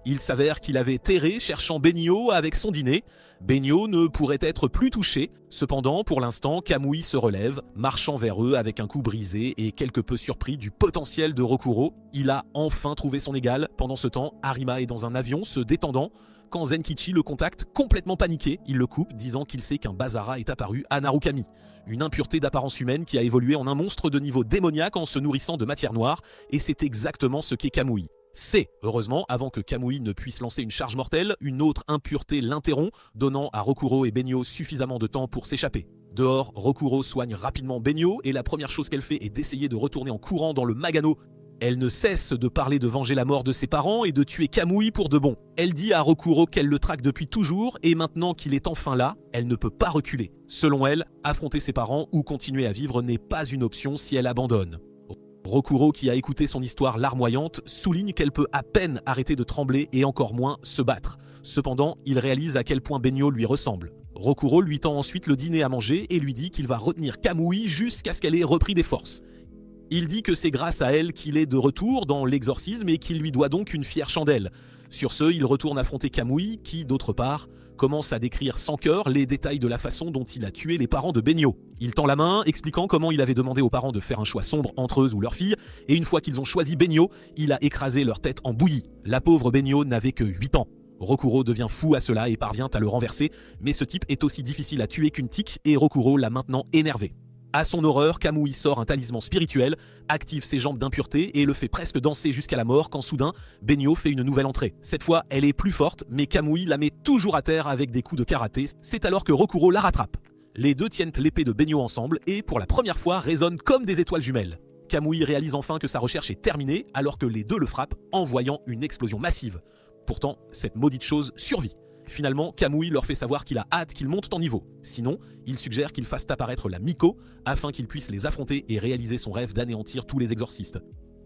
Il s'avère qu'il avait erré cherchant Benyo avec son dîner. Benyo ne pourrait être plus touché. Cependant, pour l'instant, Kamui se relève, marchant vers eux avec un cou brisé et quelque peu surpris du potentiel de Rokuro. Il a enfin trouvé son égal. Pendant ce temps, Arima est dans un avion se détendant. Quand Zenkichi le contacte, complètement paniqué, il le coupe, disant qu'il sait qu'un Basara est apparu à Narukami. Une impureté d'apparence humaine qui a évolué en un monstre de niveau démoniaque en se nourrissant de matière noire, et c'est exactement ce qu'est Kamui. C'est, heureusement, avant que Kamui ne puisse lancer une charge mortelle, une autre impureté l'interrompt, donnant à Rokuro et Benyo suffisamment de temps pour s'échapper. Dehors, Rokuro soigne rapidement Benyo et la première chose qu'elle fait est d'essayer de retourner en courant dans le Magano. Elle ne cesse de parler de venger la mort de ses parents et de tuer Kamui pour de bon. Elle dit à Rokuro qu'elle le traque depuis toujours et maintenant qu'il est enfin là, elle ne peut pas reculer. Selon elle, affronter ses parents ou continuer à vivre n'est pas une option si elle abandonne. Rokuro, qui a écouté son histoire larmoyante, souligne qu'elle peut à peine arrêter de trembler et encore moins se battre. Cependant, il réalise à quel point Benyo lui ressemble. Rokuro lui tend ensuite le dîner à manger et lui dit qu'il va retenir Kamui jusqu'à ce qu'elle ait repris des forces. Il dit que c'est grâce à elle qu'il est de retour dans l'exorcisme et qu'il lui doit donc une fière chandelle. Sur ce, il retourne affronter Kamui qui, d'autre part, commence à décrire sans cœur les détails de la façon dont il a tué les parents de Benyo. Il tend la main, expliquant comment il avait demandé aux parents de faire un choix sombre entre eux ou leur fille, et une fois qu'ils ont choisi Benyo, il a écrasé leur tête en bouillie. La pauvre Benyo n'avait que 8 ans. Rokuro devient fou à cela et parvient à le renverser, mais ce type est aussi difficile à tuer qu'une tique et Rokuro l'a maintenant énervé. À son horreur, Kamui sort un talisman spirituel, active ses jambes d'impureté et le fait presque danser jusqu'à la mort quand soudain, Benyo fait une nouvelle entrée. Cette fois, elle est plus forte, mais Kamui la met toujours à terre avec des coups de karaté. C'est alors que Rokuro la rattrape. Les deux tiennent l'épée de Benyo ensemble et, pour la première fois, résonnent comme des étoiles jumelles. Kamui réalise enfin que sa recherche est terminée alors que les deux le frappent en voyant une explosion massive. Pourtant, cette maudite chose survit. Finalement, Kamui leur fait savoir qu'il a hâte qu'ils montent en niveau. Sinon, il suggère qu'ils fassent apparaître la Miko afin qu'ils puissent les affronter et réaliser son rêve d'anéantir tous les exorcistes.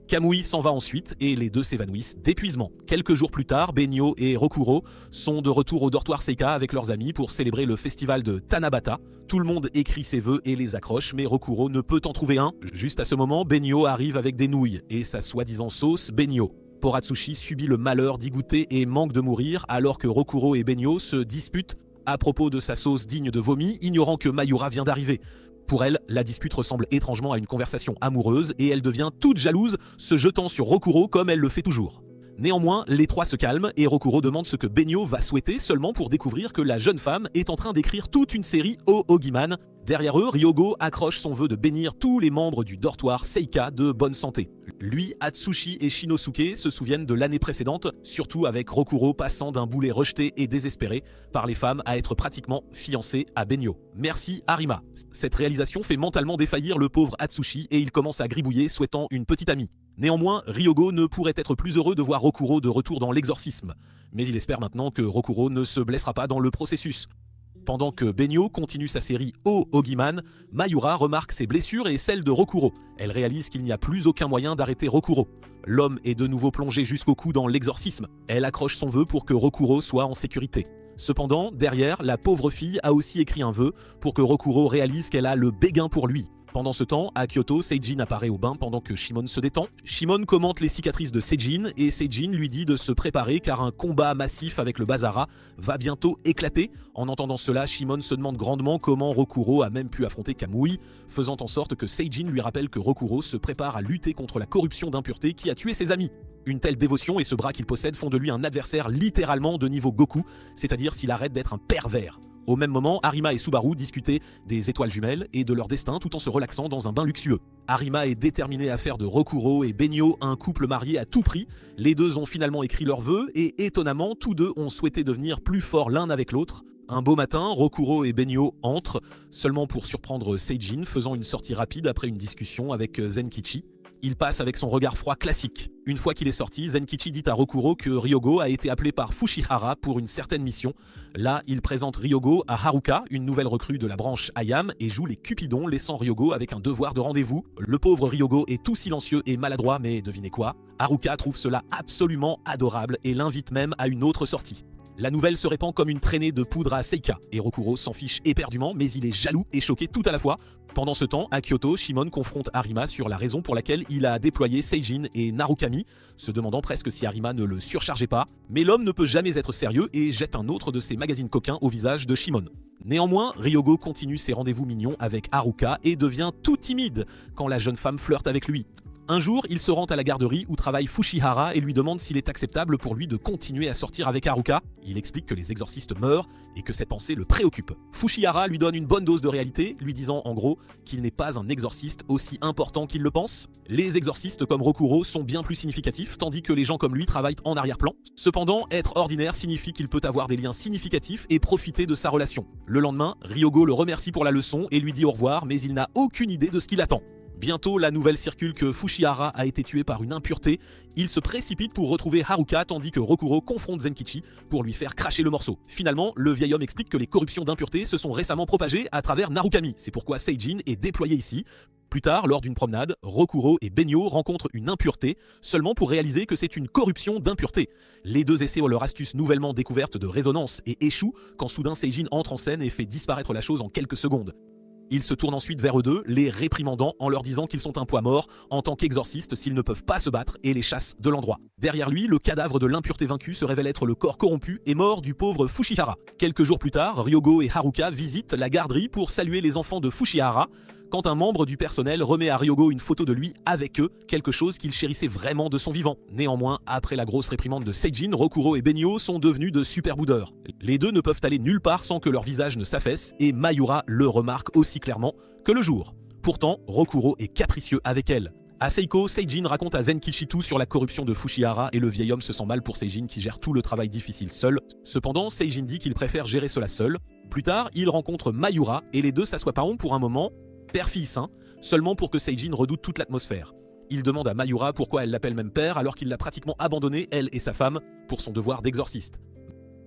Kamui s'en va ensuite et les deux s'évanouissent d'épuisement. Quelques jours plus tard, Benyo et Rokuro sont de retour au dortoir Seika avec leurs amis pour célébrer le festival de Tanabata. Tout le monde écrit ses vœux et les accroche, mais Rokuro ne peut en trouver un. Juste à ce moment, Benyo arrive avec des nouilles et sa soi-disant sauce Benyo. Poratsushi subit le malheur d'y goûter et manque de mourir alors que Rokuro et Benyo se disputent à propos de sa sauce digne de vomi, ignorant que Mayura vient d'arriver. Pour elle, la dispute ressemble étrangement à une conversation amoureuse et elle devient toute jalouse, se jetant sur Rokuro comme elle le fait toujours. Néanmoins, les trois se calment et Rokuro demande ce que Benyo va souhaiter seulement pour découvrir que la jeune femme est en train d'écrire toute une série au Ogiman. Derrière eux, Ryogo accroche son vœu de bénir tous les membres du dortoir Seika de bonne santé. Lui, Atsushi et Shinosuke se souviennent de l'année précédente, surtout avec Rokuro passant d'un boulet rejeté et désespéré par les femmes à être pratiquement fiancé à Benyo. Merci Arima. Cette réalisation fait mentalement défaillir le pauvre Atsushi et il commence à gribouiller souhaitant une petite amie. Néanmoins, Ryogo ne pourrait être plus heureux de voir Rokuro de retour dans l'exorcisme. Mais il espère maintenant que Rokuro ne se blessera pas dans le processus. Pendant que Benyo continue sa série au Ogiman, Mayura remarque ses blessures et celles de Rokuro. Elle réalise qu'il n'y a plus aucun moyen d'arrêter Rokuro. L'homme est de nouveau plongé jusqu'au cou dans l'exorcisme. Elle accroche son vœu pour que Rokuro soit en sécurité. Cependant, derrière, la pauvre fille a aussi écrit un vœu pour que Rokuro réalise qu'elle a le béguin pour lui. Pendant ce temps, à Kyoto, Seijin apparaît au bain pendant que Shimon se détend. Shimon commente les cicatrices de Seijin et Seijin lui dit de se préparer car un combat massif avec le Bazara va bientôt éclater. En entendant cela, Shimon se demande grandement comment Rokuro a même pu affronter Kamui, faisant en sorte que Seijin lui rappelle que Rokuro se prépare à lutter contre la corruption d'impureté qui a tué ses amis. Une telle dévotion et ce bras qu'il possède font de lui un adversaire littéralement de niveau Goku, c'est-à-dire s'il arrête d'être un pervers. Au même moment, Arima et Subaru discutaient des étoiles jumelles et de leur destin tout en se relaxant dans un bain luxueux. Arima est déterminé à faire de Rokuro et Benyo un couple marié à tout prix. Les deux ont finalement écrit leurs vœux et étonnamment, tous deux ont souhaité devenir plus forts l'un avec l'autre. Un beau matin, Rokuro et Benyo entrent, seulement pour surprendre Seijin, faisant une sortie rapide après une discussion avec Zenkichi. Il passe avec son regard froid classique. Une fois qu'il est sorti, Zenkichi dit à Rokuro que Ryogo a été appelé par Fushihara pour une certaine mission. Là, il présente Ryogo à Haruka, une nouvelle recrue de la branche Ayam, et joue les Cupidons, laissant Ryogo avec un devoir de rendez-vous. Le pauvre Ryogo est tout silencieux et maladroit, mais devinez quoi? Haruka trouve cela absolument adorable et l'invite même à une autre sortie. La nouvelle se répand comme une traînée de poudre à Seika, et Rokuro s'en fiche éperdument, mais il est jaloux et choqué tout à la fois. Pendant ce temps, à Kyoto, Shimon confronte Arima sur la raison pour laquelle il a déployé Seijin et Narukami, se demandant presque si Arima ne le surchargeait pas. Mais l'homme ne peut jamais être sérieux et jette un autre de ses magazines coquins au visage de Shimon. Néanmoins, Ryogo continue ses rendez-vous mignons avec Haruka et devient tout timide quand la jeune femme flirte avec lui. Un jour, il se rend à la garderie où travaille Fushihara et lui demande s'il est acceptable pour lui de continuer à sortir avec Haruka. Il explique que les exorcistes meurent et que cette pensée le préoccupe. Fushihara lui donne une bonne dose de réalité, lui disant en gros qu'il n'est pas un exorciste aussi important qu'il le pense. Les exorcistes comme Rokuro sont bien plus significatifs, tandis que les gens comme lui travaillent en arrière-plan. Cependant, être ordinaire signifie qu'il peut avoir des liens significatifs et profiter de sa relation. Le lendemain, Ryogo le remercie pour la leçon et lui dit au revoir, mais il n'a aucune idée de ce qu'il attend. Bientôt, la nouvelle circule que Fushihara a été tué par une impureté. Il se précipite pour retrouver Haruka tandis que Rokuro confronte Zenkichi pour lui faire cracher le morceau. Finalement, le vieil homme explique que les corruptions d'impureté se sont récemment propagées à travers Narukami. C'est pourquoi Seijin est déployé ici. Plus tard, lors d'une promenade, Rokuro et Benyo rencontrent une impureté, seulement pour réaliser que c'est une corruption d'impureté. Les deux essaient leur astuce nouvellement découverte de résonance et échouent quand soudain Seijin entre en scène et fait disparaître la chose en quelques secondes. Il se tourne ensuite vers eux deux, les réprimandant en leur disant qu'ils sont un poids mort en tant qu'exorcistes s'ils ne peuvent pas se battre et les chasse de l'endroit. Derrière lui, le cadavre de l'impureté vaincue se révèle être le corps corrompu et mort du pauvre Fushihara. Quelques jours plus tard, Ryogo et Haruka visitent la garderie pour saluer les enfants de Fushihara, quand un membre du personnel remet à Ryogo une photo de lui avec eux, quelque chose qu'il chérissait vraiment de son vivant. Néanmoins, après la grosse réprimande de Seijin, Rokuro et Benyo sont devenus de super boudeurs. Les deux ne peuvent aller nulle part sans que leur visage ne s'affaisse et Mayura le remarque aussi clairement que le jour. Pourtant, Rokuro est capricieux avec elle. À Seiko, Seijin raconte à Zenkichi tout sur la corruption de Fushihara et le vieil homme se sent mal pour Seijin qui gère tout le travail difficile seul. Cependant, Seijin dit qu'il préfère gérer cela seul. Plus tard, il rencontre Mayura et les deux s'assoient par rond pour un moment, père-fils, seulement pour que Seijin redoute toute l'atmosphère. Il demande à Mayura pourquoi elle l'appelle même père alors qu'il l'a pratiquement abandonné, elle et sa femme, pour son devoir d'exorciste.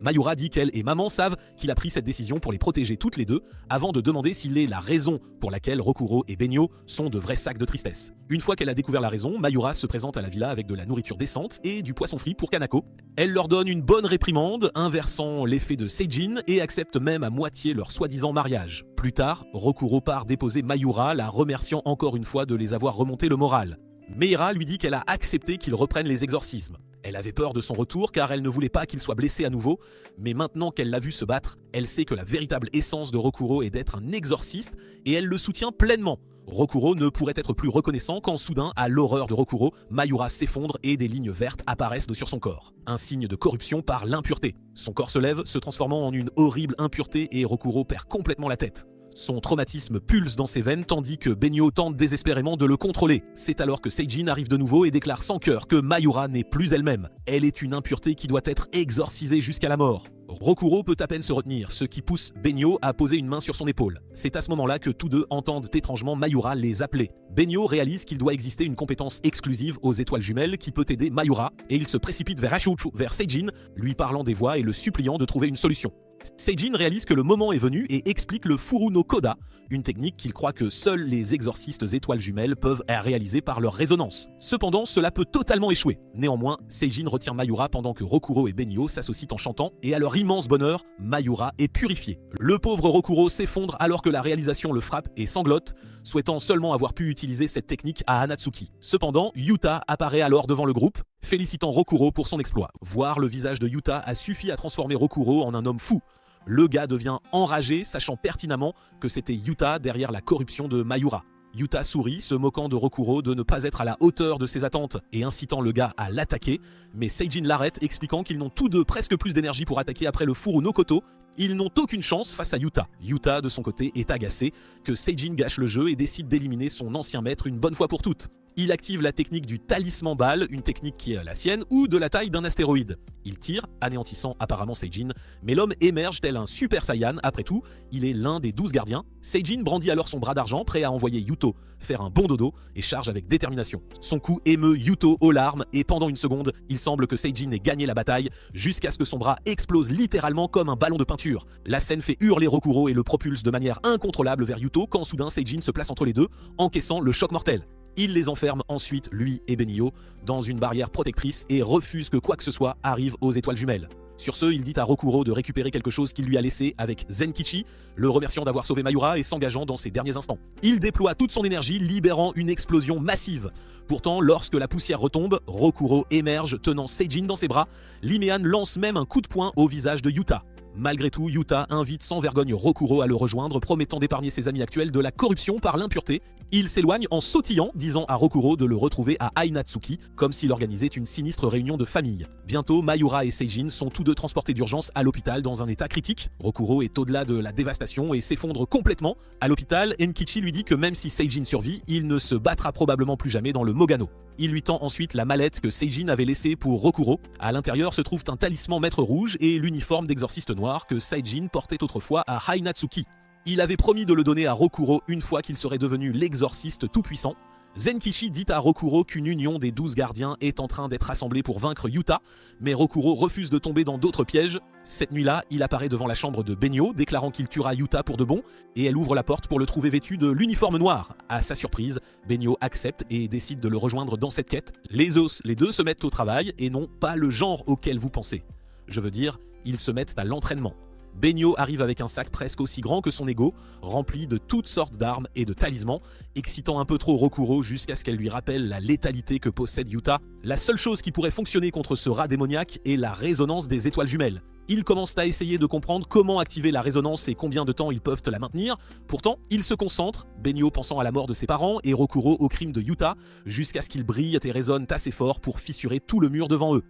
Mayura dit qu'elle et maman savent qu'il a pris cette décision pour les protéger toutes les deux, avant de demander s'il est la raison pour laquelle Rokuro et Benyo sont de vrais sacs de tristesse. Une fois qu'elle a découvert la raison, Mayura se présente à la villa avec de la nourriture décente et du poisson frit pour Kanako. Elle leur donne une bonne réprimande, inversant l'effet de Seijin, et accepte même à moitié leur soi-disant mariage. Plus tard, Rokuro part déposer Mayura, la remerciant encore une fois de les avoir remonté le moral. Meira lui dit qu'elle a accepté qu'il reprenne les exorcismes. Elle avait peur de son retour car elle ne voulait pas qu'il soit blessé à nouveau, mais maintenant qu'elle l'a vu se battre, elle sait que la véritable essence de Rokuro est d'être un exorciste et elle le soutient pleinement. Rokuro ne pourrait être plus reconnaissant quand soudain, à l'horreur de Rokuro, Mayura s'effondre et des lignes vertes apparaissent sur son corps. Un signe de corruption par l'impureté. Son corps se lève, se transformant en une horrible impureté et Rokuro perd complètement la tête. Son traumatisme pulse dans ses veines tandis que Benyo tente désespérément de le contrôler. C'est alors que Seijin arrive de nouveau et déclare sans cœur que Mayura n'est plus elle-même. Elle est une impureté qui doit être exorcisée jusqu'à la mort. Rokuro peut à peine se retenir, ce qui pousse Benyo à poser une main sur son épaule. C'est à ce moment-là que tous deux entendent étrangement Mayura les appeler. Benyo réalise qu'il doit exister une compétence exclusive aux étoiles jumelles qui peut aider Mayura et il se précipite vers Seijin, lui parlant des voix et le suppliant de trouver une solution. Seijin réalise que le moment est venu et explique le Furu no Koda, une technique qu'il croit que seuls les exorcistes étoiles jumelles peuvent réaliser par leur résonance. Cependant, cela peut totalement échouer. Néanmoins, Seijin retient Mayura pendant que Rokuro et Benyo s'associent en chantant, et à leur immense bonheur, Mayura est purifiée. Le pauvre Rokuro s'effondre alors que la réalisation le frappe et sanglote, souhaitant seulement avoir pu utiliser cette technique à Hanatsuki. Cependant, Yuta apparaît alors devant le groupe, félicitant Rokuro pour son exploit. Voir le visage de Yuta a suffi à transformer Rokuro en un homme fou. Le gars devient enragé, sachant pertinemment que c'était Yuta derrière la corruption de Mayura. Yuta sourit, se moquant de Rokuro de ne pas être à la hauteur de ses attentes et incitant le gars à l'attaquer, mais Seijin l'arrête, expliquant qu'ils n'ont tous deux presque plus d'énergie pour attaquer après le Furu no Koto. Ils n'ont aucune chance face à Yuta. Yuta, de son côté, est agacé que Seijin gâche le jeu et décide d'éliminer son ancien maître une bonne fois pour toutes. Il active la technique du talisman balle, une technique qui est la sienne, ou de la taille d'un astéroïde. Il tire, anéantissant apparemment Seijin, mais l'homme émerge tel un super saiyan, après tout, il est l'un des 12 gardiens. Seijin brandit alors son bras d'argent, prêt à envoyer Yuto faire un bon dodo, et charge avec détermination. Son coup émeut Yuto aux larmes, et pendant une seconde, il semble que Seijin ait gagné la bataille, jusqu'à ce que son bras explose littéralement comme un ballon de peinture. La scène fait hurler Rokuro et le propulse de manière incontrôlable vers Yuto, quand soudain Seijin se place entre les deux, encaissant le choc mortel. Il les enferme ensuite, lui et Benio, dans une barrière protectrice et refuse que quoi que ce soit arrive aux étoiles jumelles. Sur ce, il dit à Rokuro de récupérer quelque chose qu'il lui a laissé avec Zenkichi, le remerciant d'avoir sauvé Mayura et s'engageant dans ses derniers instants. Il déploie toute son énergie, libérant une explosion massive. Pourtant, lorsque la poussière retombe, Rokuro émerge tenant Seijin dans ses bras. Limean lance même un coup de poing au visage de Yuta. Malgré tout, Yuta invite sans vergogne Rokuro à le rejoindre, promettant d'épargner ses amis actuels de la corruption par l'impureté. Il s'éloigne en sautillant, disant à Rokuro de le retrouver à Ainatsuki, comme s'il organisait une sinistre réunion de famille. Bientôt, Mayura et Seijin sont tous deux transportés d'urgence à l'hôpital dans un état critique. Rokuro est au-delà de la dévastation et s'effondre complètement. À l'hôpital, Enkichi lui dit que même si Seijin survit, il ne se battra probablement plus jamais dans le Mogano. Il lui tend ensuite la mallette que Seijin avait laissée pour Rokuro. À l'intérieur se trouve un talisman maître rouge et l'uniforme d'exorciste noir que Seijin portait autrefois à Hainatsuki. Il avait promis de le donner à Rokuro une fois qu'il serait devenu l'exorciste tout-puissant. Zenkichi dit à Rokuro qu'une union des 12 gardiens est en train d'être assemblée pour vaincre Yuta, mais Rokuro refuse de tomber dans d'autres pièges. Cette nuit-là, il apparaît devant la chambre de Benyo, déclarant qu'il tuera Yuta pour de bon, et elle ouvre la porte pour le trouver vêtu de l'uniforme noir. À sa surprise, Benyo accepte et décide de le rejoindre dans cette quête. Les deux se mettent au travail et non pas le genre auquel vous pensez. Je veux dire, ils se mettent à l'entraînement. Benyo arrive avec un sac presque aussi grand que son ego, rempli de toutes sortes d'armes et de talismans, excitant un peu trop Rokuro jusqu'à ce qu'elle lui rappelle la létalité que possède Yuta. La seule chose qui pourrait fonctionner contre ce rat démoniaque est la résonance des étoiles jumelles. Ils commencent à essayer de comprendre comment activer la résonance et combien de temps ils peuvent la maintenir. Pourtant, ils se concentrent, Benyo pensant à la mort de ses parents et Rokuro au crime de Yuta, jusqu'à ce qu'ils brillent et résonnent assez fort pour fissurer tout le mur devant eux.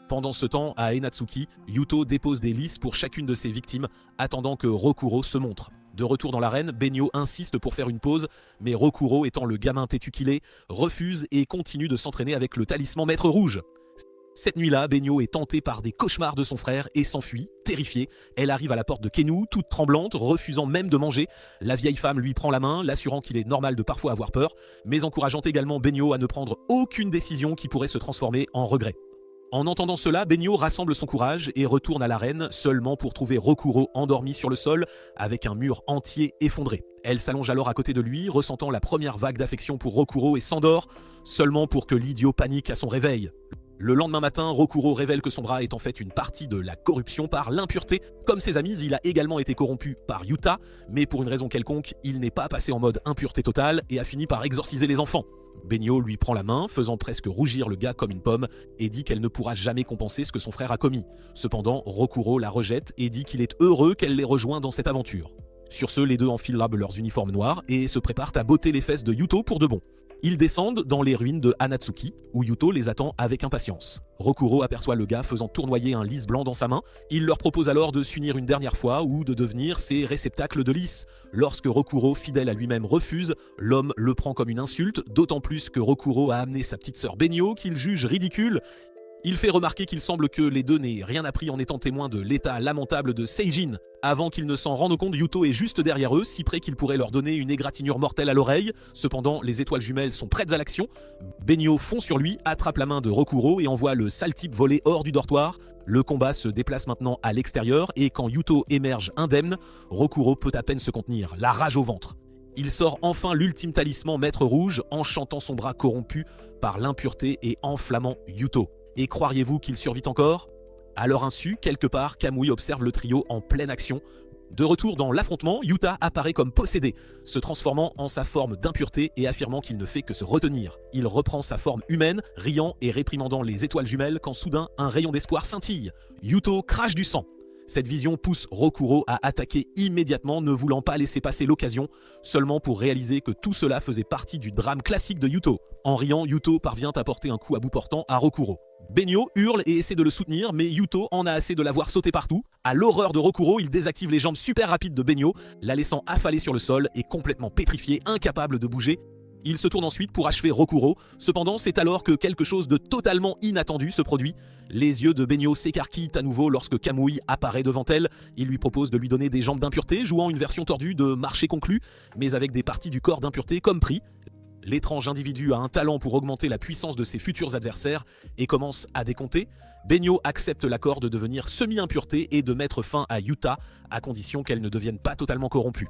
Pendant ce temps, à Enatsuki, Yuto dépose des lys pour chacune de ses victimes, attendant que Rokuro se montre. De retour dans l'arène, Benyo insiste pour faire une pause, mais Rokuro, étant le gamin têtu qu'il est, refuse et continue de s'entraîner avec le talisman maître rouge. Cette nuit-là, Benyo est tentée par des cauchemars de son frère et s'enfuit, terrifiée. Elle arrive à la porte de Kenu, toute tremblante, refusant même de manger. La vieille femme lui prend la main, l'assurant qu'il est normal de parfois avoir peur, mais encourageant également Benyo à ne prendre aucune décision qui pourrait se transformer en regret. En entendant cela, Benyo rassemble son courage et retourne à l'arène seulement pour trouver Rokuro endormi sur le sol avec un mur entier effondré. Elle s'allonge alors à côté de lui, ressentant la première vague d'affection pour Rokuro et s'endort, seulement pour que l'idiot panique à son réveil. Le lendemain matin, Rokuro révèle que son bras est en fait une partie de la corruption par l'impureté. Comme ses amis, il a également été corrompu par Yuta, mais pour une raison quelconque, il n'est pas passé en mode impureté totale et a fini par exorciser les enfants. Benio lui prend la main, faisant presque rougir le gars comme une pomme, et dit qu'elle ne pourra jamais compenser ce que son frère a commis. Cependant, Rokuro la rejette et dit qu'il est heureux qu'elle les rejoint dans cette aventure. Sur ce, les deux enfilent leurs uniformes noirs et se préparent à botter les fesses de Yuto pour de bon. Ils descendent dans les ruines de Hanatsuki, où Yuto les attend avec impatience. Rokuro aperçoit le gars faisant tournoyer un lys blanc dans sa main. Il leur propose alors de s'unir une dernière fois ou de devenir ses réceptacles de lys. Lorsque Rokuro, fidèle à lui-même, refuse, l'homme le prend comme une insulte, d'autant plus que Rokuro a amené sa petite sœur Benio, qu'il juge ridicule. Il fait remarquer qu'il semble que les deux n'aient rien appris en étant témoins de l'état lamentable de Seijin. Avant qu'ils ne s'en rendent compte, Yuto est juste derrière eux, si près qu'il pourrait leur donner une égratignure mortelle à l'oreille. Cependant, les étoiles jumelles sont prêtes à l'action. Benio fond sur lui, attrape la main de Rokuro et envoie le sale type voler hors du dortoir. Le combat se déplace maintenant à l'extérieur et quand Yuto émerge indemne, Rokuro peut à peine se contenir, la rage au ventre. Il sort enfin l'ultime talisman Maître Rouge, enchantant son bras corrompu par l'impureté et enflammant Yuto. Et croiriez-vous qu'il survit encore ? À leur insu, quelque part, Kamui observe le trio en pleine action. De retour dans l'affrontement, Yuta apparaît comme possédé, se transformant en sa forme d'impureté et affirmant qu'il ne fait que se retenir. Il reprend sa forme humaine, riant et réprimandant les étoiles jumelles quand soudain un rayon d'espoir scintille. Yuto crache du sang. Cette vision pousse Rokuro à attaquer immédiatement, ne voulant pas laisser passer l'occasion, seulement pour réaliser que tout cela faisait partie du drame classique de Yuto. En riant, Yuto parvient à porter un coup à bout portant à Rokuro. Benio hurle et essaie de le soutenir, mais Yuto en a assez de la voir sauter partout. À l'horreur de Rokuro, il désactive les jambes super rapides de Benio, la laissant affaler sur le sol et complètement pétrifié, incapable de bouger. Il se tourne ensuite pour achever Rokuro. Cependant, c'est alors que quelque chose de totalement inattendu se produit. Les yeux de Benio s'écarquillent à nouveau lorsque Kamui apparaît devant elle. Il lui propose de lui donner des jambes d'impureté, jouant une version tordue de marché conclu, mais avec des parties du corps d'impureté comme prix. L'étrange individu a un talent pour augmenter la puissance de ses futurs adversaires et commence à décompter. Benio accepte l'accord de devenir semi-impureté et de mettre fin à Yuta, à condition qu'elle ne devienne pas totalement corrompue.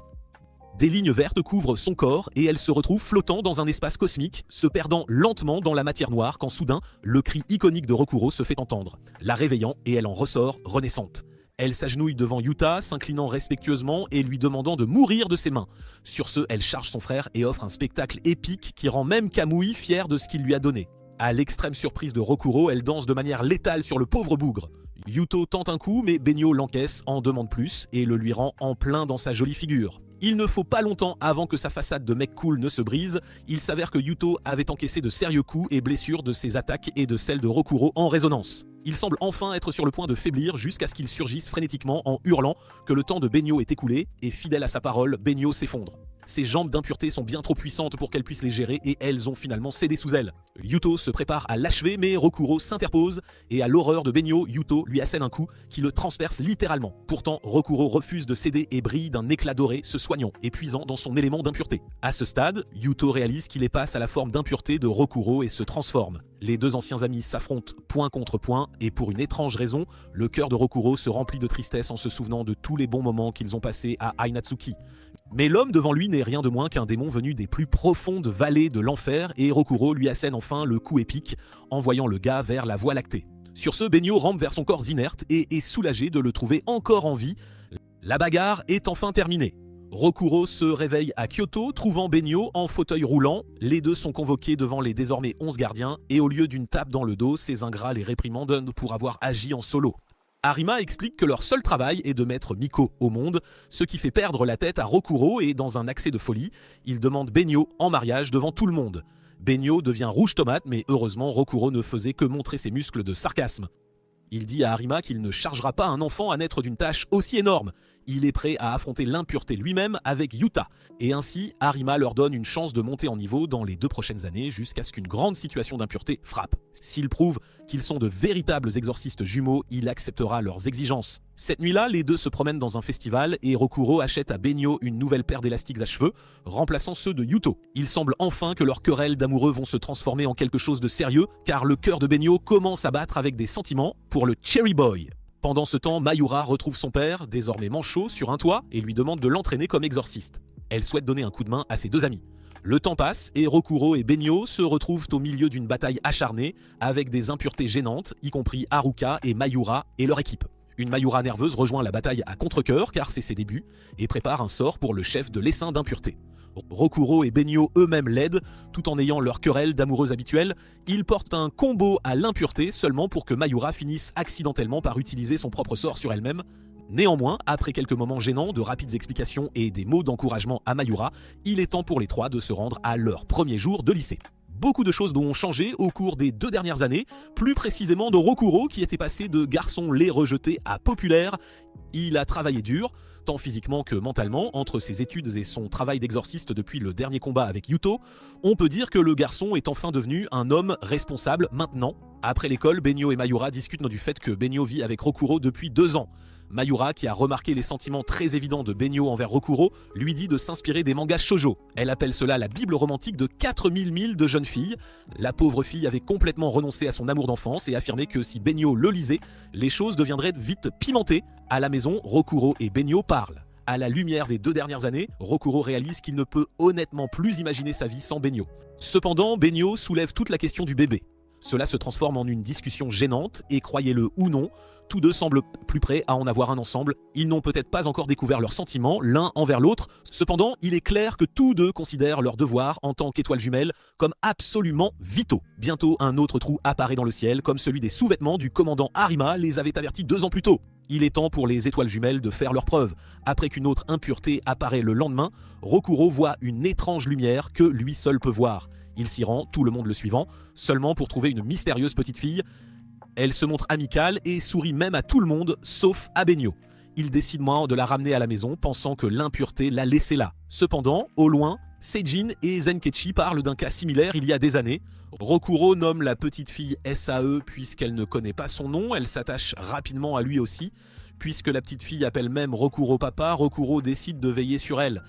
Des lignes vertes couvrent son corps et elle se retrouve flottant dans un espace cosmique, se perdant lentement dans la matière noire quand soudain, le cri iconique de Rokuro se fait entendre, la réveillant et elle en ressort renaissante. Elle s'agenouille devant Yuta, s'inclinant respectueusement et lui demandant de mourir de ses mains. Sur ce, elle charge son frère et offre un spectacle épique qui rend même Kamui fier de ce qu'il lui a donné. À l'extrême surprise de Rokuro, elle danse de manière létale sur le pauvre bougre. Yuto tente un coup, mais Benio l'encaisse, en demande plus et le lui rend en plein dans sa jolie figure. Il ne faut pas longtemps avant que sa façade de mec cool ne se brise. Il s'avère que Yuto avait encaissé de sérieux coups et blessures de ses attaques et de celles de Rokuro en résonance. Il semble enfin être sur le point de faiblir jusqu'à ce qu'il surgisse frénétiquement en hurlant que le temps de Benio est écoulé et fidèle à sa parole, Benio s'effondre. Ses jambes d'impureté sont bien trop puissantes pour qu'elle puisse les gérer et elles ont finalement cédé sous elle. Yuto se prépare à l'achever mais Rokuro s'interpose et à l'horreur de Benio, Yuto lui assène un coup qui le transperce littéralement. Pourtant, Rokuro refuse de céder et brille d'un éclat doré, se soignant et puisant dans son élément d'impureté. À ce stade, Yuto réalise qu'il est passe à la forme d'impureté de Rokuro et se transforme. Les deux anciens amis s'affrontent point contre point et pour une étrange raison, le cœur de Rokuro se remplit de tristesse en se souvenant de tous les bons moments qu'ils ont passés à Hanatsuki. Mais l'homme devant lui n'est rien de moins qu'un démon venu des plus profondes vallées de l'enfer et Rokuro lui assène enfin le coup épique, envoyant le gars vers la voie lactée. Sur ce, Benio rampe vers son corps inerte et est soulagé de le trouver encore en vie. La bagarre est enfin terminée. Rokuro se réveille à Kyoto, trouvant Benio en fauteuil roulant. Les deux sont convoqués devant les désormais 11 gardiens et au lieu d'une tape dans le dos, ces ingrats les réprimandent pour avoir agi en solo. Arima explique que leur seul travail est de mettre Miko au monde, ce qui fait perdre la tête à Rokuro et dans un accès de folie, il demande Benio en mariage devant tout le monde. Benio devient rouge tomate mais heureusement Rokuro ne faisait que montrer ses muscles de sarcasme. Il dit à Arima qu'il ne chargera pas un enfant à naître d'une tâche aussi énorme. Il est prêt à affronter l'impureté lui-même avec Yuta. Et ainsi, Arima leur donne une chance de monter en niveau dans les 2 prochaines années jusqu'à ce qu'une grande situation d'impureté frappe. S'ils prouvent qu'ils sont de véritables exorcistes jumeaux, il acceptera leurs exigences. Cette nuit-là, les deux se promènent dans un festival et Rokuro achète à Benio une nouvelle paire d'élastiques à cheveux, remplaçant ceux de Yuto. Il semble enfin que leurs querelles d'amoureux vont se transformer en quelque chose de sérieux, car le cœur de Benio commence à battre avec des sentiments pour le Cherry Boy. Pendant ce temps, Mayura retrouve son père, désormais manchot, sur un toit et lui demande de l'entraîner comme exorciste. Elle souhaite donner un coup de main à ses deux amis. Le temps passe et Rokuro et Benyo se retrouvent au milieu d'une bataille acharnée avec des impuretés gênantes, y compris Haruka et Mayura et leur équipe. Une Mayura nerveuse rejoint la bataille à contre-cœur car c'est ses débuts et prépare un sort pour le chef de l'essaim d'impureté. Rokuro et Benyo eux-mêmes l'aident, tout en ayant leur querelle d'amoureux habituelle. Ils portent un combo à l'impureté seulement pour que Mayura finisse accidentellement par utiliser son propre sort sur elle-même. Néanmoins, après quelques moments gênants, de rapides explications et des mots d'encouragement à Mayura, il est temps pour les trois de se rendre à leur premier jour de lycée. Beaucoup de choses ont changé au cours des 2 dernières années, plus précisément de Rokuro qui était passé de garçon laid rejeté à populaire. Il a travaillé dur, tant physiquement que mentalement, entre ses études et son travail d'exorciste depuis le dernier combat avec Yuto. On peut dire que le garçon est enfin devenu un homme responsable maintenant. Après l'école, Benyo et Mayura discutent du fait que Benyo vit avec Rokuro depuis 2 ans. Mayura, qui a remarqué les sentiments très évidents de Benyo envers Rokuro, lui dit de s'inspirer des mangas shoujo. Elle appelle cela la bible romantique de 4000 milles de jeunes filles. La pauvre fille avait complètement renoncé à son amour d'enfance et affirmé que si Benyo le lisait, les choses deviendraient vite pimentées. À la maison, Rokuro et Benyo parlent. À la lumière des 2 dernières années, Rokuro réalise qu'il ne peut honnêtement plus imaginer sa vie sans Benyo. Cependant, Benyo soulève toute la question du bébé. Cela se transforme en une discussion gênante et croyez-le ou non, tous deux semblent plus prêts à en avoir un ensemble. Ils n'ont peut-être pas encore découvert leurs sentiments l'un envers l'autre. Cependant, il est clair que tous deux considèrent leurs devoirs en tant qu'étoiles jumelles comme absolument vitaux. Bientôt, un autre trou apparaît dans le ciel, comme celui des sous-vêtements du commandant Harima les avait avertis 2 ans plus tôt. Il est temps pour les étoiles jumelles de faire leurs preuves. Après qu'une autre impureté apparaît le lendemain, Rokuro voit une étrange lumière que lui seul peut voir. Il s'y rend, tout le monde le suivant, seulement pour trouver une mystérieuse petite fille. Elle se montre amicale et sourit même à tout le monde, sauf à Benyo. Il décide de la ramener à la maison, pensant que l'impureté l'a laissée là. Cependant, au loin, Seijin et Zenkechi parlent d'un cas similaire il y a des années. Rokuro nomme la petite fille SAE puisqu'elle ne connaît pas son nom, elle s'attache rapidement à lui aussi. Puisque la petite fille appelle même Rokuro papa, Rokuro décide de veiller sur elle.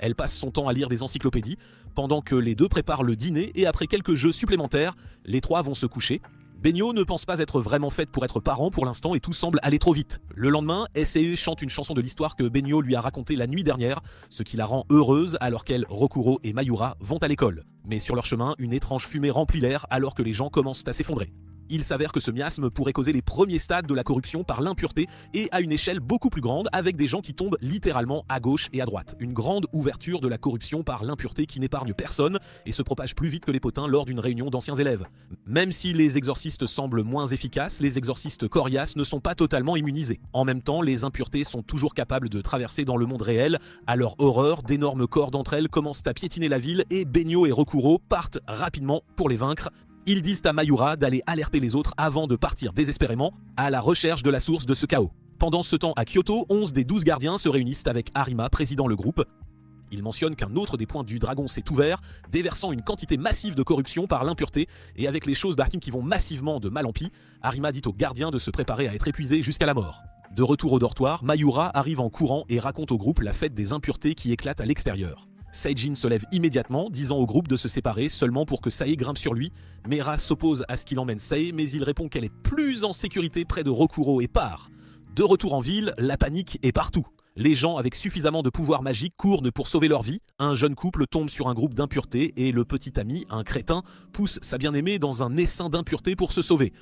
Elle passe son temps à lire des encyclopédies, pendant que les deux préparent le dîner et après quelques jeux supplémentaires, les trois vont se coucher. Benyo ne pense pas être vraiment faite pour être parent pour l'instant et tout semble aller trop vite. Le lendemain, SAE chante une chanson de l'histoire que Benyo lui a racontée la nuit dernière, ce qui la rend heureuse alors qu'elle, Rokuro et Mayura vont à l'école. Mais sur leur chemin, une étrange fumée remplit l'air alors que les gens commencent à s'effondrer. Il s'avère que ce miasme pourrait causer les premiers stades de la corruption par l'impureté et à une échelle beaucoup plus grande avec des gens qui tombent littéralement à gauche et à droite. Une grande ouverture de la corruption par l'impureté qui n'épargne personne et se propage plus vite que les potins lors d'une réunion d'anciens élèves. Même si les exorcistes semblent moins efficaces, les exorcistes coriaces ne sont pas totalement immunisés. En même temps, les impuretés sont toujours capables de traverser dans le monde réel. À leur horreur, d'énormes corps d'entre elles commencent à piétiner la ville et Benyo et Rokuro partent rapidement pour les vaincre. Ils disent à Mayura d'aller alerter les autres avant de partir désespérément à la recherche de la source de ce chaos. Pendant ce temps à Kyoto, 11 des 12 gardiens se réunissent avec Harima, présidant le groupe. Il mentionne qu'un autre des points du dragon s'est ouvert, déversant une quantité massive de corruption par l'impureté, et avec les choses d'Arkim qui vont massivement de mal en pis, Harima dit aux gardiens de se préparer à être épuisés jusqu'à la mort. De retour au dortoir, Mayura arrive en courant et raconte au groupe la fête des impuretés qui éclate à l'extérieur. Seijin se lève immédiatement, disant au groupe de se séparer seulement pour que Sae grimpe sur lui. Meira s'oppose à ce qu'il emmène Sae, mais il répond qu'elle est plus en sécurité près de Rokuro et part. De retour en ville, la panique est partout. Les gens avec suffisamment de pouvoir magique courent pour sauver leur vie. Un jeune couple tombe sur un groupe d'impuretés et le petit ami, un crétin, pousse sa bien-aimée dans un essaim d'impureté pour se sauver.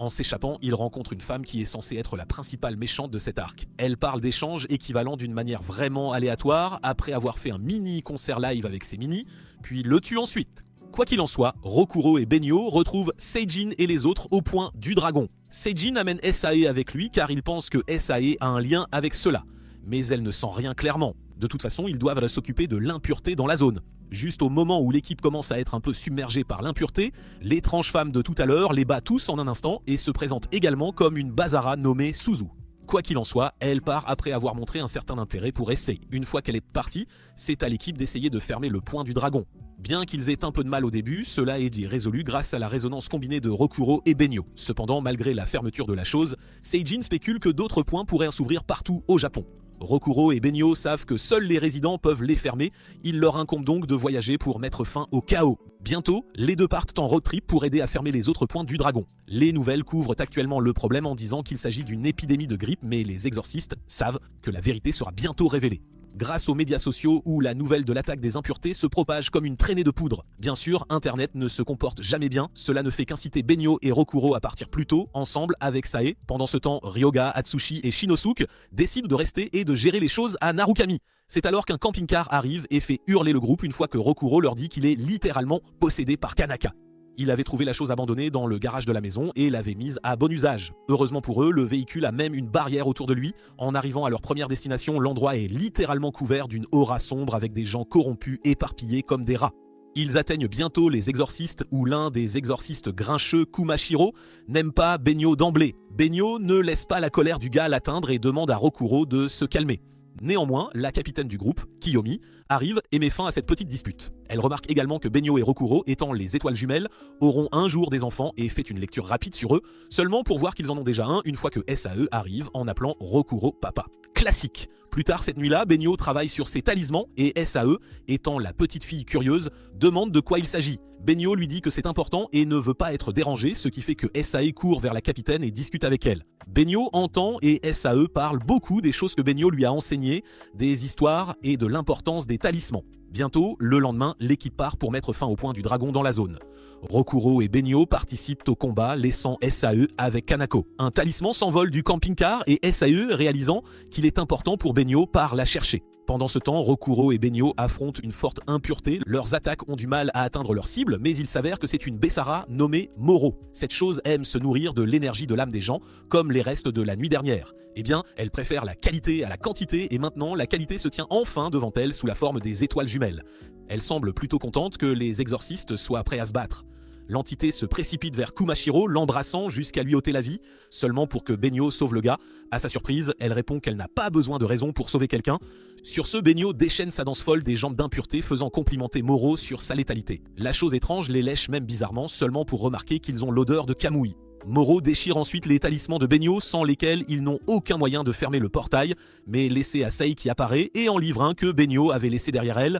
En s'échappant, il rencontre une femme qui est censée être la principale méchante de cet arc. Elle parle d'échanges équivalents d'une manière vraiment aléatoire, après avoir fait un mini concert live avec ses minis, puis le tue ensuite. Quoi qu'il en soit, Rokuro et Benyo retrouvent Seijin et les autres au point du dragon. Seijin amène SAE avec lui car il pense que SAE a un lien avec cela. Mais elle ne sent rien clairement. De toute façon, ils doivent s'occuper de l'impureté dans la zone. Juste au moment où l'équipe commence à être un peu submergée par l'impureté, l'étrange femme de tout à l'heure les bat tous en un instant et se présente également comme une Bazara nommée Suzu. Quoi qu'il en soit, elle part après avoir montré un certain intérêt pour essayer. Une fois qu'elle est partie, c'est à l'équipe d'essayer de fermer le point du dragon. Bien qu'ils aient un peu de mal au début, cela est dit résolu grâce à la résonance combinée de Rokuro et Benyo. Cependant, malgré la fermeture de la chose, Seijin spécule que d'autres points pourraient s'ouvrir partout au Japon. Rokuro et Benyo savent que seuls les résidents peuvent les fermer, il leur incombe donc de voyager pour mettre fin au chaos. Bientôt, les deux partent en road trip pour aider à fermer les autres points du dragon. Les nouvelles couvrent actuellement le problème en disant qu'il s'agit d'une épidémie de grippe, mais les exorcistes savent que la vérité sera bientôt révélée. grâce aux médias sociaux où la nouvelle de l'attaque des impuretés se propage comme une traînée de poudre. Bien sûr, Internet ne se comporte jamais bien, cela ne fait qu'inciter Benyo et Rokuro à partir plus tôt, ensemble avec Sae. Pendant ce temps, Ryoga, Atsushi et Shinosuke décident de rester et de gérer les choses à Narukami. C'est alors qu'un camping-car arrive et fait hurler le groupe une fois que Rokuro leur dit qu'il est littéralement possédé par Kanaka. Il avait trouvé la chose abandonnée dans le garage de la maison et l'avait mise à bon usage. Heureusement pour eux, le véhicule a même une barrière autour de lui. En arrivant à leur première destination, l'endroit est littéralement couvert d'une aura sombre avec des gens corrompus éparpillés comme des rats. Ils atteignent bientôt les exorcistes où l'un des exorcistes grincheux, Kumashiro, n'aime pas Benyo d'emblée. Benyo ne laisse pas la colère du gars l'atteindre et demande à Rokuro de se calmer. Néanmoins, la capitaine du groupe, Kiyomi, arrive et met fin à cette petite dispute. Elle remarque également que Benyo et Rokuro, étant les étoiles jumelles, auront un jour des enfants et fait une lecture rapide sur eux, seulement pour voir qu'ils en ont déjà un une fois que SAE arrive en appelant Rokuro papa. Classique. Plus tard cette nuit-là, Benyo travaille sur ses talismans et SAE, étant la petite fille curieuse, demande de quoi il s'agit. Benyo lui dit que c'est important et ne veut pas être dérangé, ce qui fait que SAE court vers la capitaine et discute avec elle. Benyo entend et SAE parle beaucoup des choses que Benyo lui a enseignées, des histoires et de l'importance des talismans. Bientôt, le lendemain, l'équipe part pour mettre fin au point du dragon dans la zone. Rokuro et Benyo participent au combat, laissant SAE avec Kanako. Un talisman s'envole du camping-car et SAE, réalisant qu'il est important pour Benyo, part la chercher. Pendant ce temps, Rokuro et Benyo affrontent une forte impureté. Leurs attaques ont du mal à atteindre leur cible, mais il s'avère que c'est une Bessara nommée Moro. Cette chose aime se nourrir de l'énergie de l'âme des gens, comme les restes de la nuit dernière. Eh bien, elle préfère la qualité à la quantité, et maintenant, la qualité se tient enfin devant elle sous la forme des étoiles jumelles. Elle semble plutôt contente que les exorcistes soient prêts à se battre. L'entité se précipite vers Kumashiro, l'embrassant jusqu'à lui ôter la vie, seulement pour que Benyo sauve le gars. À sa surprise, elle répond qu'elle n'a pas besoin de raison pour sauver quelqu'un. Sur ce, Benyo déchaîne sa danse folle des jambes d'impureté, faisant complimenter Moro sur sa létalité. La chose étrange les lèche même bizarrement, seulement pour remarquer qu'ils ont l'odeur de Kamui. Moro déchire ensuite les talismans de Benyo, sans lesquels ils n'ont aucun moyen de fermer le portail, mais laissé à Sae qui apparaît et en livre un que Benyo avait laissé derrière elle.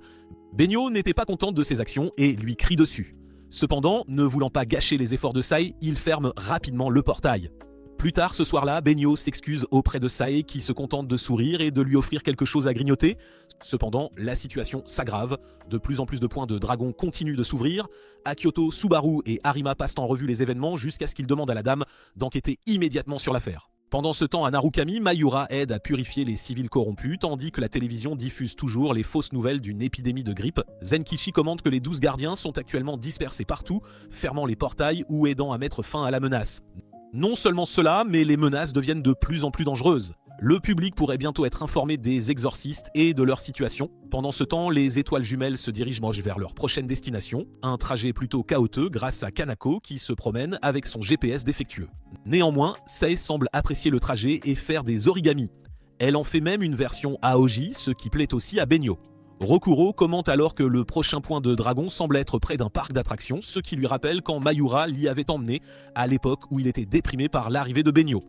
Benyo n'était pas contente de ses actions et lui crie dessus. Cependant, ne voulant pas gâcher les efforts de Sae, il ferme rapidement le portail. Plus tard ce soir-là, Benyo s'excuse auprès de Sae qui se contente de sourire et de lui offrir quelque chose à grignoter. Cependant, la situation s'aggrave. De plus en plus de points de dragon continuent de s'ouvrir. Akioto, Subaru et Arima passent en revue les événements jusqu'à ce qu'ils demandent à la dame d'enquêter immédiatement sur l'affaire. Pendant ce temps, à Narukami, Mayura aide à purifier les civils corrompus, tandis que la télévision diffuse toujours les fausses nouvelles d'une épidémie de grippe. Zenkichi commente que les 12 gardiens sont actuellement dispersés partout, fermant les portails ou aidant à mettre fin à la menace. Non seulement cela, mais les menaces deviennent de plus en plus dangereuses. Le public pourrait bientôt être informé des exorcistes et de leur situation. Pendant ce temps, les étoiles jumelles se dirigent vers leur prochaine destination, un trajet plutôt chaotique grâce à Kanako qui se promène avec son GPS défectueux. Néanmoins, Sae semble apprécier le trajet et faire des origamis. Elle en fait même une version Aoji, ce qui plaît aussi à Benyo. Rokuro commente alors que le prochain point de dragon semble être près d'un parc d'attractions, ce qui lui rappelle quand Mayura l'y avait emmené à l'époque où il était déprimé par l'arrivée de Benyo.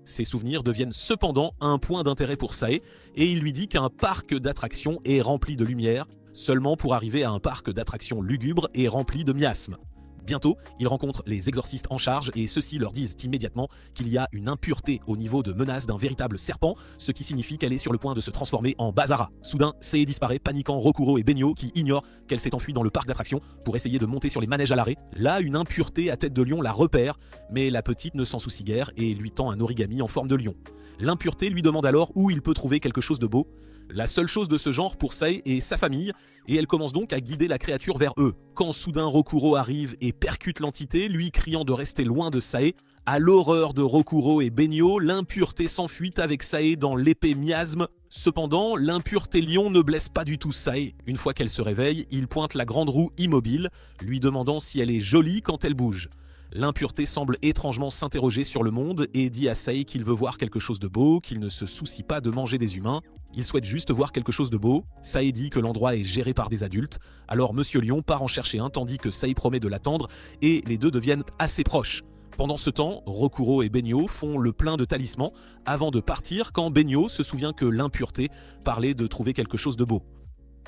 Ses souvenirs deviennent cependant un point d'intérêt pour Sae et il lui dit qu'un parc d'attractions est rempli de lumière, seulement pour arriver à un parc d'attractions lugubre et rempli de miasmes. Bientôt, ils rencontrent les exorcistes en charge et ceux-ci leur disent immédiatement qu'il y a une impureté au niveau de menace d'un véritable serpent, ce qui signifie qu'elle est sur le point de se transformer en Bazara. Soudain, Sae disparaît, paniquant Rokuro et Benyo qui ignorent qu'elle s'est enfuie dans le parc d'attractions pour essayer de monter sur les manèges à l'arrêt. Là, une impureté à tête de lion la repère, mais la petite ne s'en soucie guère et lui tend un origami en forme de lion. L'impureté lui demande alors où il peut trouver quelque chose de beau. La seule chose de ce genre pour Sae est sa famille, et elle commence donc à guider la créature vers eux. Quand soudain Rokuro arrive et percute l'entité, lui criant de rester loin de Sae, à l'horreur de Rokuro et Benyo, l'impureté s'enfuit avec Sae dans l'épais miasme. Cependant, l'impureté lion ne blesse pas du tout Sae. Une fois qu'elle se réveille, il pointe la grande roue immobile, lui demandant si elle est jolie quand elle bouge. L'impureté semble étrangement s'interroger sur le monde et dit à Sae qu'il veut voir quelque chose de beau, qu'il ne se soucie pas de manger des humains. Il souhaite juste voir quelque chose de beau. Sae dit que l'endroit est géré par des adultes. Alors Monsieur Lion part en chercher un tandis que Sae promet de l'attendre et les deux deviennent assez proches. Pendant ce temps, Rokuro et Benyo font le plein de talismans avant de partir quand Benyo se souvient que l'impureté parlait de trouver quelque chose de beau.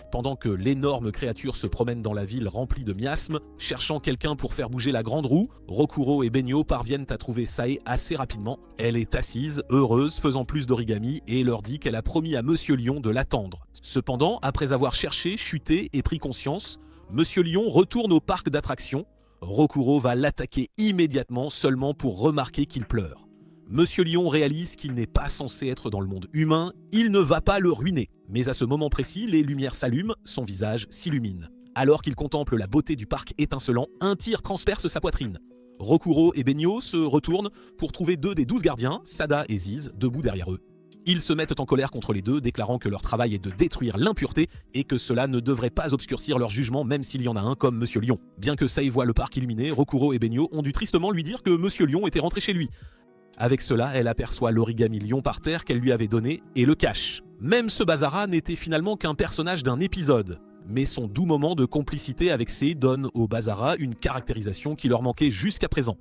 Pendant que l'énorme créature se promène dans la ville remplie de miasmes, cherchant quelqu'un pour faire bouger la grande roue, Rokuro et Benyo parviennent à trouver Sae assez rapidement. Elle est assise, heureuse, faisant plus d'origami et leur dit qu'elle a promis à Monsieur Lion de l'attendre. Cependant, après avoir cherché, chuté et pris conscience, Monsieur Lion retourne au parc d'attractions. Rokuro va l'attaquer immédiatement seulement pour remarquer qu'il pleure. Monsieur Lion réalise qu'il n'est pas censé être dans le monde humain, il ne va pas le ruiner. Mais à ce moment précis, les lumières s'allument, son visage s'illumine. Alors qu'il contemple la beauté du parc étincelant, un tir transperce sa poitrine. Rokuro et Benyo se retournent pour trouver 2 des 12 gardiens, Sada et Ziz, debout derrière eux. Ils se mettent en colère contre les deux, déclarant que leur travail est de détruire l'impureté et que cela ne devrait pas obscurcir leur jugement même s'il y en a un comme Monsieur Lion. Bien que Sae voit le parc illuminé, Rokuro et Benyo ont dû tristement lui dire que Monsieur Lion était rentré chez lui. Avec cela, elle aperçoit l'origami lion par terre qu'elle lui avait donné et le cache. Même ce Basara n'était finalement qu'un personnage d'un épisode. Mais son doux moment de complicité avec Sae donne au Basara une caractérisation qui leur manquait jusqu'à présent.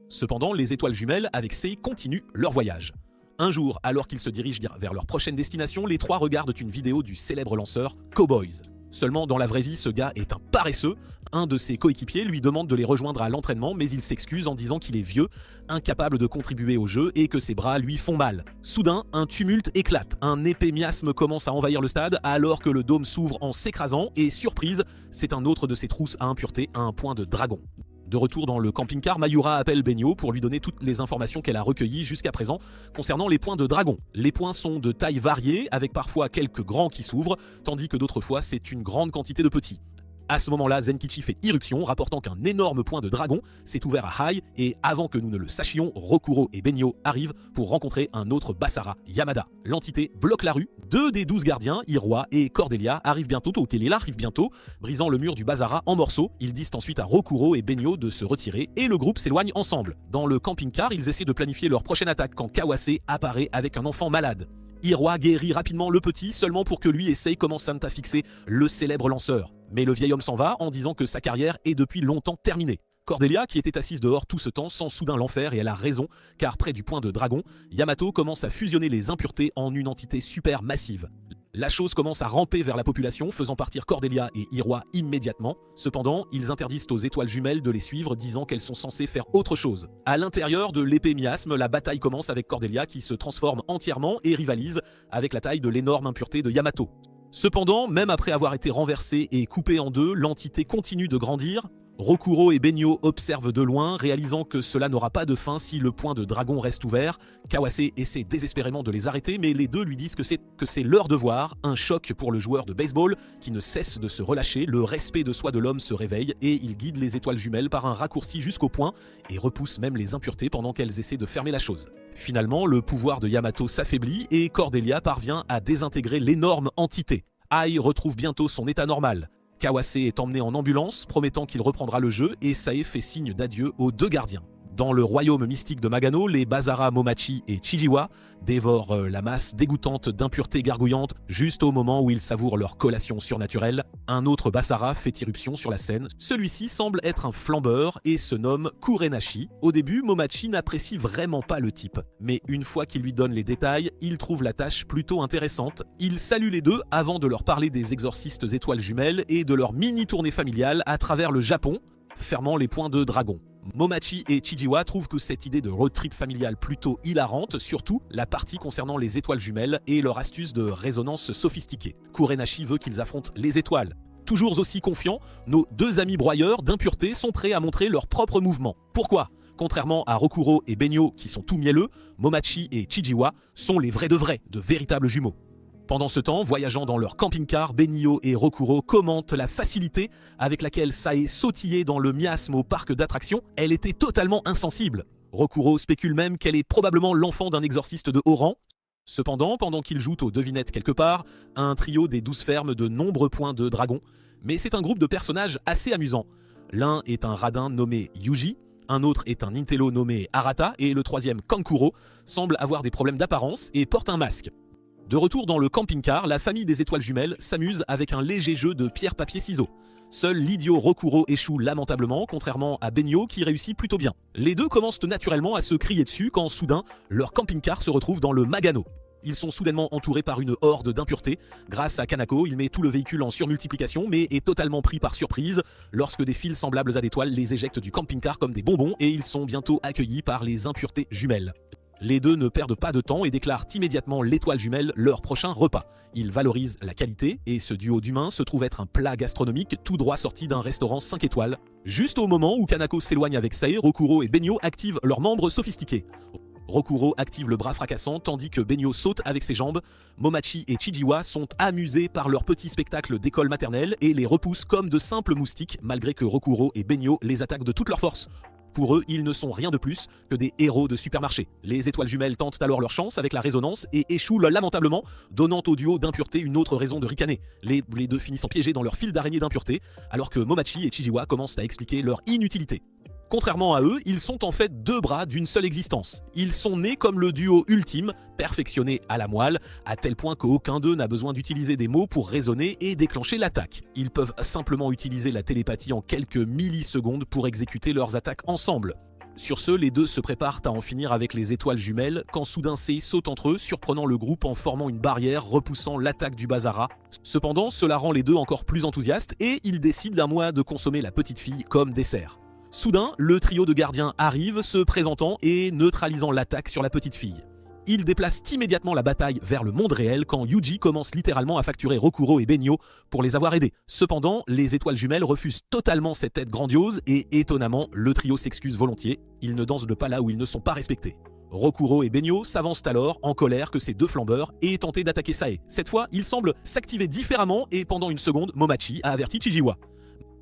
Cependant, les étoiles jumelles avec Sae continuent leur voyage. Un jour, alors qu'ils se dirigent vers leur prochaine destination, les 3 regardent une vidéo du célèbre lanceur Cowboys. Seulement, dans la vraie vie, ce gars est un paresseux. Un de ses coéquipiers lui demande de les rejoindre à l'entraînement, mais il s'excuse en disant qu'il est vieux, incapable de contribuer au jeu et que ses bras lui font mal. Soudain, un tumulte éclate. Un épais miasme commence à envahir le stade alors que le dôme s'ouvre en s'écrasant et, surprise, c'est un autre de ses trousses à impureté, un point de dragon. De retour dans le camping-car, Mayura appelle Benyo pour lui donner toutes les informations qu'elle a recueillies jusqu'à présent concernant les points de dragon. Les points sont de taille variée, avec parfois quelques grands qui s'ouvrent, tandis que d'autres fois c'est une grande quantité de petits. À ce moment-là, Zenkichi fait irruption, rapportant qu'un énorme point de dragon s'est ouvert à Hai, et avant que nous ne le sachions, Rokuro et Benyo arrivent pour rencontrer un autre Basara, Yamada. L'entité bloque la rue, 2 des 12 gardiens, Hiroa et Cordelia, arrivent bientôt, brisant le mur du Basara en morceaux. Ils disent ensuite à Rokuro et Benyo de se retirer, et le groupe s'éloigne ensemble. Dans le camping-car, ils essaient de planifier leur prochaine attaque quand Kawase apparaît avec un enfant malade. Hiroa guérit rapidement le petit, seulement pour que lui et Sae commencent à fixer le célèbre lanceur. Mais le vieil homme s'en va en disant que sa carrière est depuis longtemps terminée. Cordelia, qui était assise dehors tout ce temps, sent soudain l'enfer et elle a raison, car près du point de dragon, Yamato commence à fusionner les impuretés en une entité super massive. La chose commence à ramper vers la population, faisant partir Cordelia et Hiroa immédiatement. Cependant, ils interdisent aux étoiles jumelles de les suivre, disant qu'elles sont censées faire autre chose. À l'intérieur de l'épée miasme, la bataille commence avec Cordelia qui se transforme entièrement et rivalise avec la taille de l'énorme impureté de Yamato. Cependant, même après avoir été renversée et coupée en 2, l'entité continue de grandir. Rokuro et Benyo observent de loin, réalisant que cela n'aura pas de fin si le point de dragon reste ouvert. Kawase essaie désespérément de les arrêter, mais les deux lui disent que c'est leur devoir, un choc pour le joueur de baseball qui ne cesse de se relâcher, le respect de soi de l'homme se réveille et il guide les étoiles jumelles par un raccourci jusqu'au point et repousse même les impuretés pendant qu'elles essaient de fermer la chose. Finalement, le pouvoir de Yamato s'affaiblit et Cordelia parvient à désintégrer l'énorme entité. Ai retrouve bientôt son état normal. Kawase est emmené en ambulance, promettant qu'il reprendra le jeu, et Sae fait signe d'adieu aux 2 gardiens. Dans le royaume mystique de Magano, les Basara Momachi et Chijiwa dévorent la masse dégoûtante d'impuretés gargouillantes juste au moment où ils savourent leur collation surnaturelle. Un autre Basara fait irruption sur la scène. Celui-ci semble être un flambeur et se nomme Kurenashi. Au début, Momachi n'apprécie vraiment pas le type, mais une fois qu'il lui donne les détails, il trouve la tâche plutôt intéressante. Il salue les deux avant de leur parler des exorcistes étoiles jumelles et de leur mini-tournée familiale à travers le Japon, fermant les points de dragon. Momachi et Chijiwa trouvent que cette idée de road trip familiale plutôt hilarante, surtout la partie concernant les étoiles jumelles et leur astuce de résonance sophistiquée. Kurenashi veut qu'ils affrontent les étoiles. Toujours aussi confiants, nos 2 amis broyeurs d'impureté sont prêts à montrer leur propre mouvement. Pourquoi ? Contrairement à Rokuro et Benyo qui sont tout mielleux, Momachi et Chijiwa sont les vrais, de véritables jumeaux. Pendant ce temps, voyageant dans leur camping-car, Benyo et Rokuro commentent la facilité avec laquelle Sae sautillait dans le miasme au parc d'attractions. Elle était totalement insensible. Rokuro spécule même qu'elle est probablement l'enfant d'un exorciste de haut rang. Cependant, pendant qu'ils jouent aux devinettes quelque part, un trio des 12 ferme de nombreux points de dragon. Mais c'est un groupe de personnages assez amusant. L'un est un radin nommé Yuji, un autre est un intello nommé Arata, et le troisième, Kankuro, semble avoir des problèmes d'apparence et porte un masque. De retour dans le camping-car, la famille des étoiles jumelles s'amuse avec un léger jeu de pierre-papier-ciseaux. Seul l'idiot Rokuro échoue lamentablement, contrairement à Benyo qui réussit plutôt bien. Les deux commencent naturellement à se crier dessus quand soudain, leur camping-car se retrouve dans le Magano. Ils sont soudainement entourés par une horde d'impuretés. Grâce à Kanako, il met tout le véhicule en surmultiplication, mais est totalement pris par surprise lorsque des fils semblables à des toiles les éjectent du camping-car comme des bonbons et ils sont bientôt accueillis par les impuretés jumelles. Les deux ne perdent pas de temps et déclarent immédiatement l'étoile jumelle leur prochain repas. Ils valorisent la qualité et ce duo d'humains se trouve être un plat gastronomique tout droit sorti d'un restaurant 5 étoiles. Juste au moment où Kanako s'éloigne avec Sae, Rokuro et Benyo activent leurs membres sophistiqués. Rokuro active le bras fracassant tandis que Benyo saute avec ses jambes. Momachi et Chijiwa sont amusés par leur petit spectacle d'école maternelle et les repoussent comme de simples moustiques malgré que Rokuro et Benyo les attaquent de toute leur force. Pour eux, ils ne sont rien de plus que des héros de supermarché. Les étoiles jumelles tentent alors leur chance avec la résonance et échouent lamentablement, donnant au duo d'impuretés une autre raison de ricaner. Les deux finissant piégés dans leur fil d'araignée d'impuretés, alors que Momachi et Chijiwa commencent à expliquer leur inutilité. Contrairement à eux, ils sont en fait deux bras d'une seule existence. Ils sont nés comme le duo ultime, perfectionné à la moelle, à tel point qu'aucun d'eux n'a besoin d'utiliser des mots pour raisonner et déclencher l'attaque. Ils peuvent simplement utiliser la télépathie en quelques millisecondes pour exécuter leurs attaques ensemble. Sur ce, les deux se préparent à en finir avec les étoiles jumelles quand soudain Sei saute entre eux, surprenant le groupe en formant une barrière repoussant l'attaque du Bazara. Cependant, cela rend les deux encore plus enthousiastes et ils décident d'un mois de consommer la petite fille comme dessert. Soudain, le trio de gardiens arrive, se présentant et neutralisant l'attaque sur la petite fille. Ils déplacent immédiatement la bataille vers le monde réel quand Yuji commence littéralement à facturer Rokuro et Benyo pour les avoir aidés. Cependant, les étoiles jumelles refusent totalement cette aide grandiose et étonnamment, le trio s'excuse volontiers. Ils ne dansent pas là où ils ne sont pas respectés. Rokuro et Benyo s'avancent alors, en colère que ces deux flambeurs, aient tenté d'attaquer Sae. Cette fois, ils semblent s'activer différemment et pendant une seconde, Momachi a averti Chijiwa.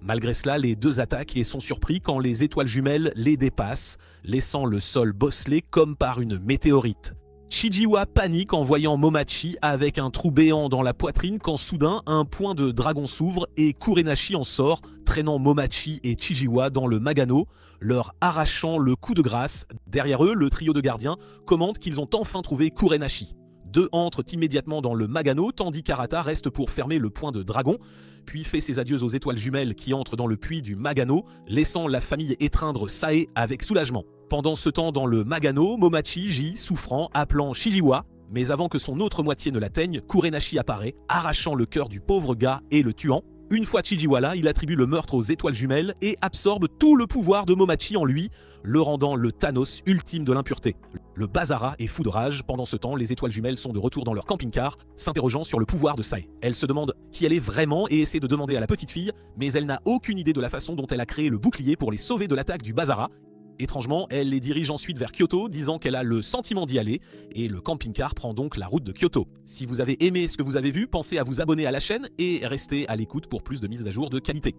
Malgré cela, les deux attaquent et sont surpris quand les étoiles jumelles les dépassent, laissant le sol bosselé comme par une météorite. Chijiwa panique en voyant Momachi avec un trou béant dans la poitrine quand soudain un point de dragon s'ouvre et Kurenashi en sort, traînant Momachi et Chijiwa dans le Magano, leur arrachant le coup de grâce. Derrière eux, le trio de gardiens commente qu'ils ont enfin trouvé Kurenashi. Deux entrent immédiatement dans le Magano, tandis qu'Arata reste pour fermer le point de dragon, puis fait ses adieux aux étoiles jumelles qui entrent dans le puits du Magano, laissant la famille étreindre Sae avec soulagement. Pendant ce temps dans le Magano, Momachi gît, souffrant, appelant Chijiwa, mais avant que son autre moitié ne l'atteigne, Kurenashi apparaît, arrachant le cœur du pauvre gars et le tuant. Une fois Chijiwa là, il attribue le meurtre aux étoiles jumelles et absorbe tout le pouvoir de Momachi en lui, le rendant le Thanos ultime de l'impureté. Le Bazara est fou de rage. Pendant ce temps, les étoiles jumelles sont de retour dans leur camping-car, s'interrogeant sur le pouvoir de Sae. Elle se demande qui elle est vraiment et essaie de demander à la petite fille, mais elle n'a aucune idée de la façon dont elle a créé le bouclier pour les sauver de l'attaque du Bazara. Étrangement, elle les dirige ensuite vers Kyoto, disant qu'elle a le sentiment d'y aller, et le camping-car prend donc la route de Kyoto. Si vous avez aimé ce que vous avez vu, pensez à vous abonner à la chaîne et restez à l'écoute pour plus de mises à jour de qualité.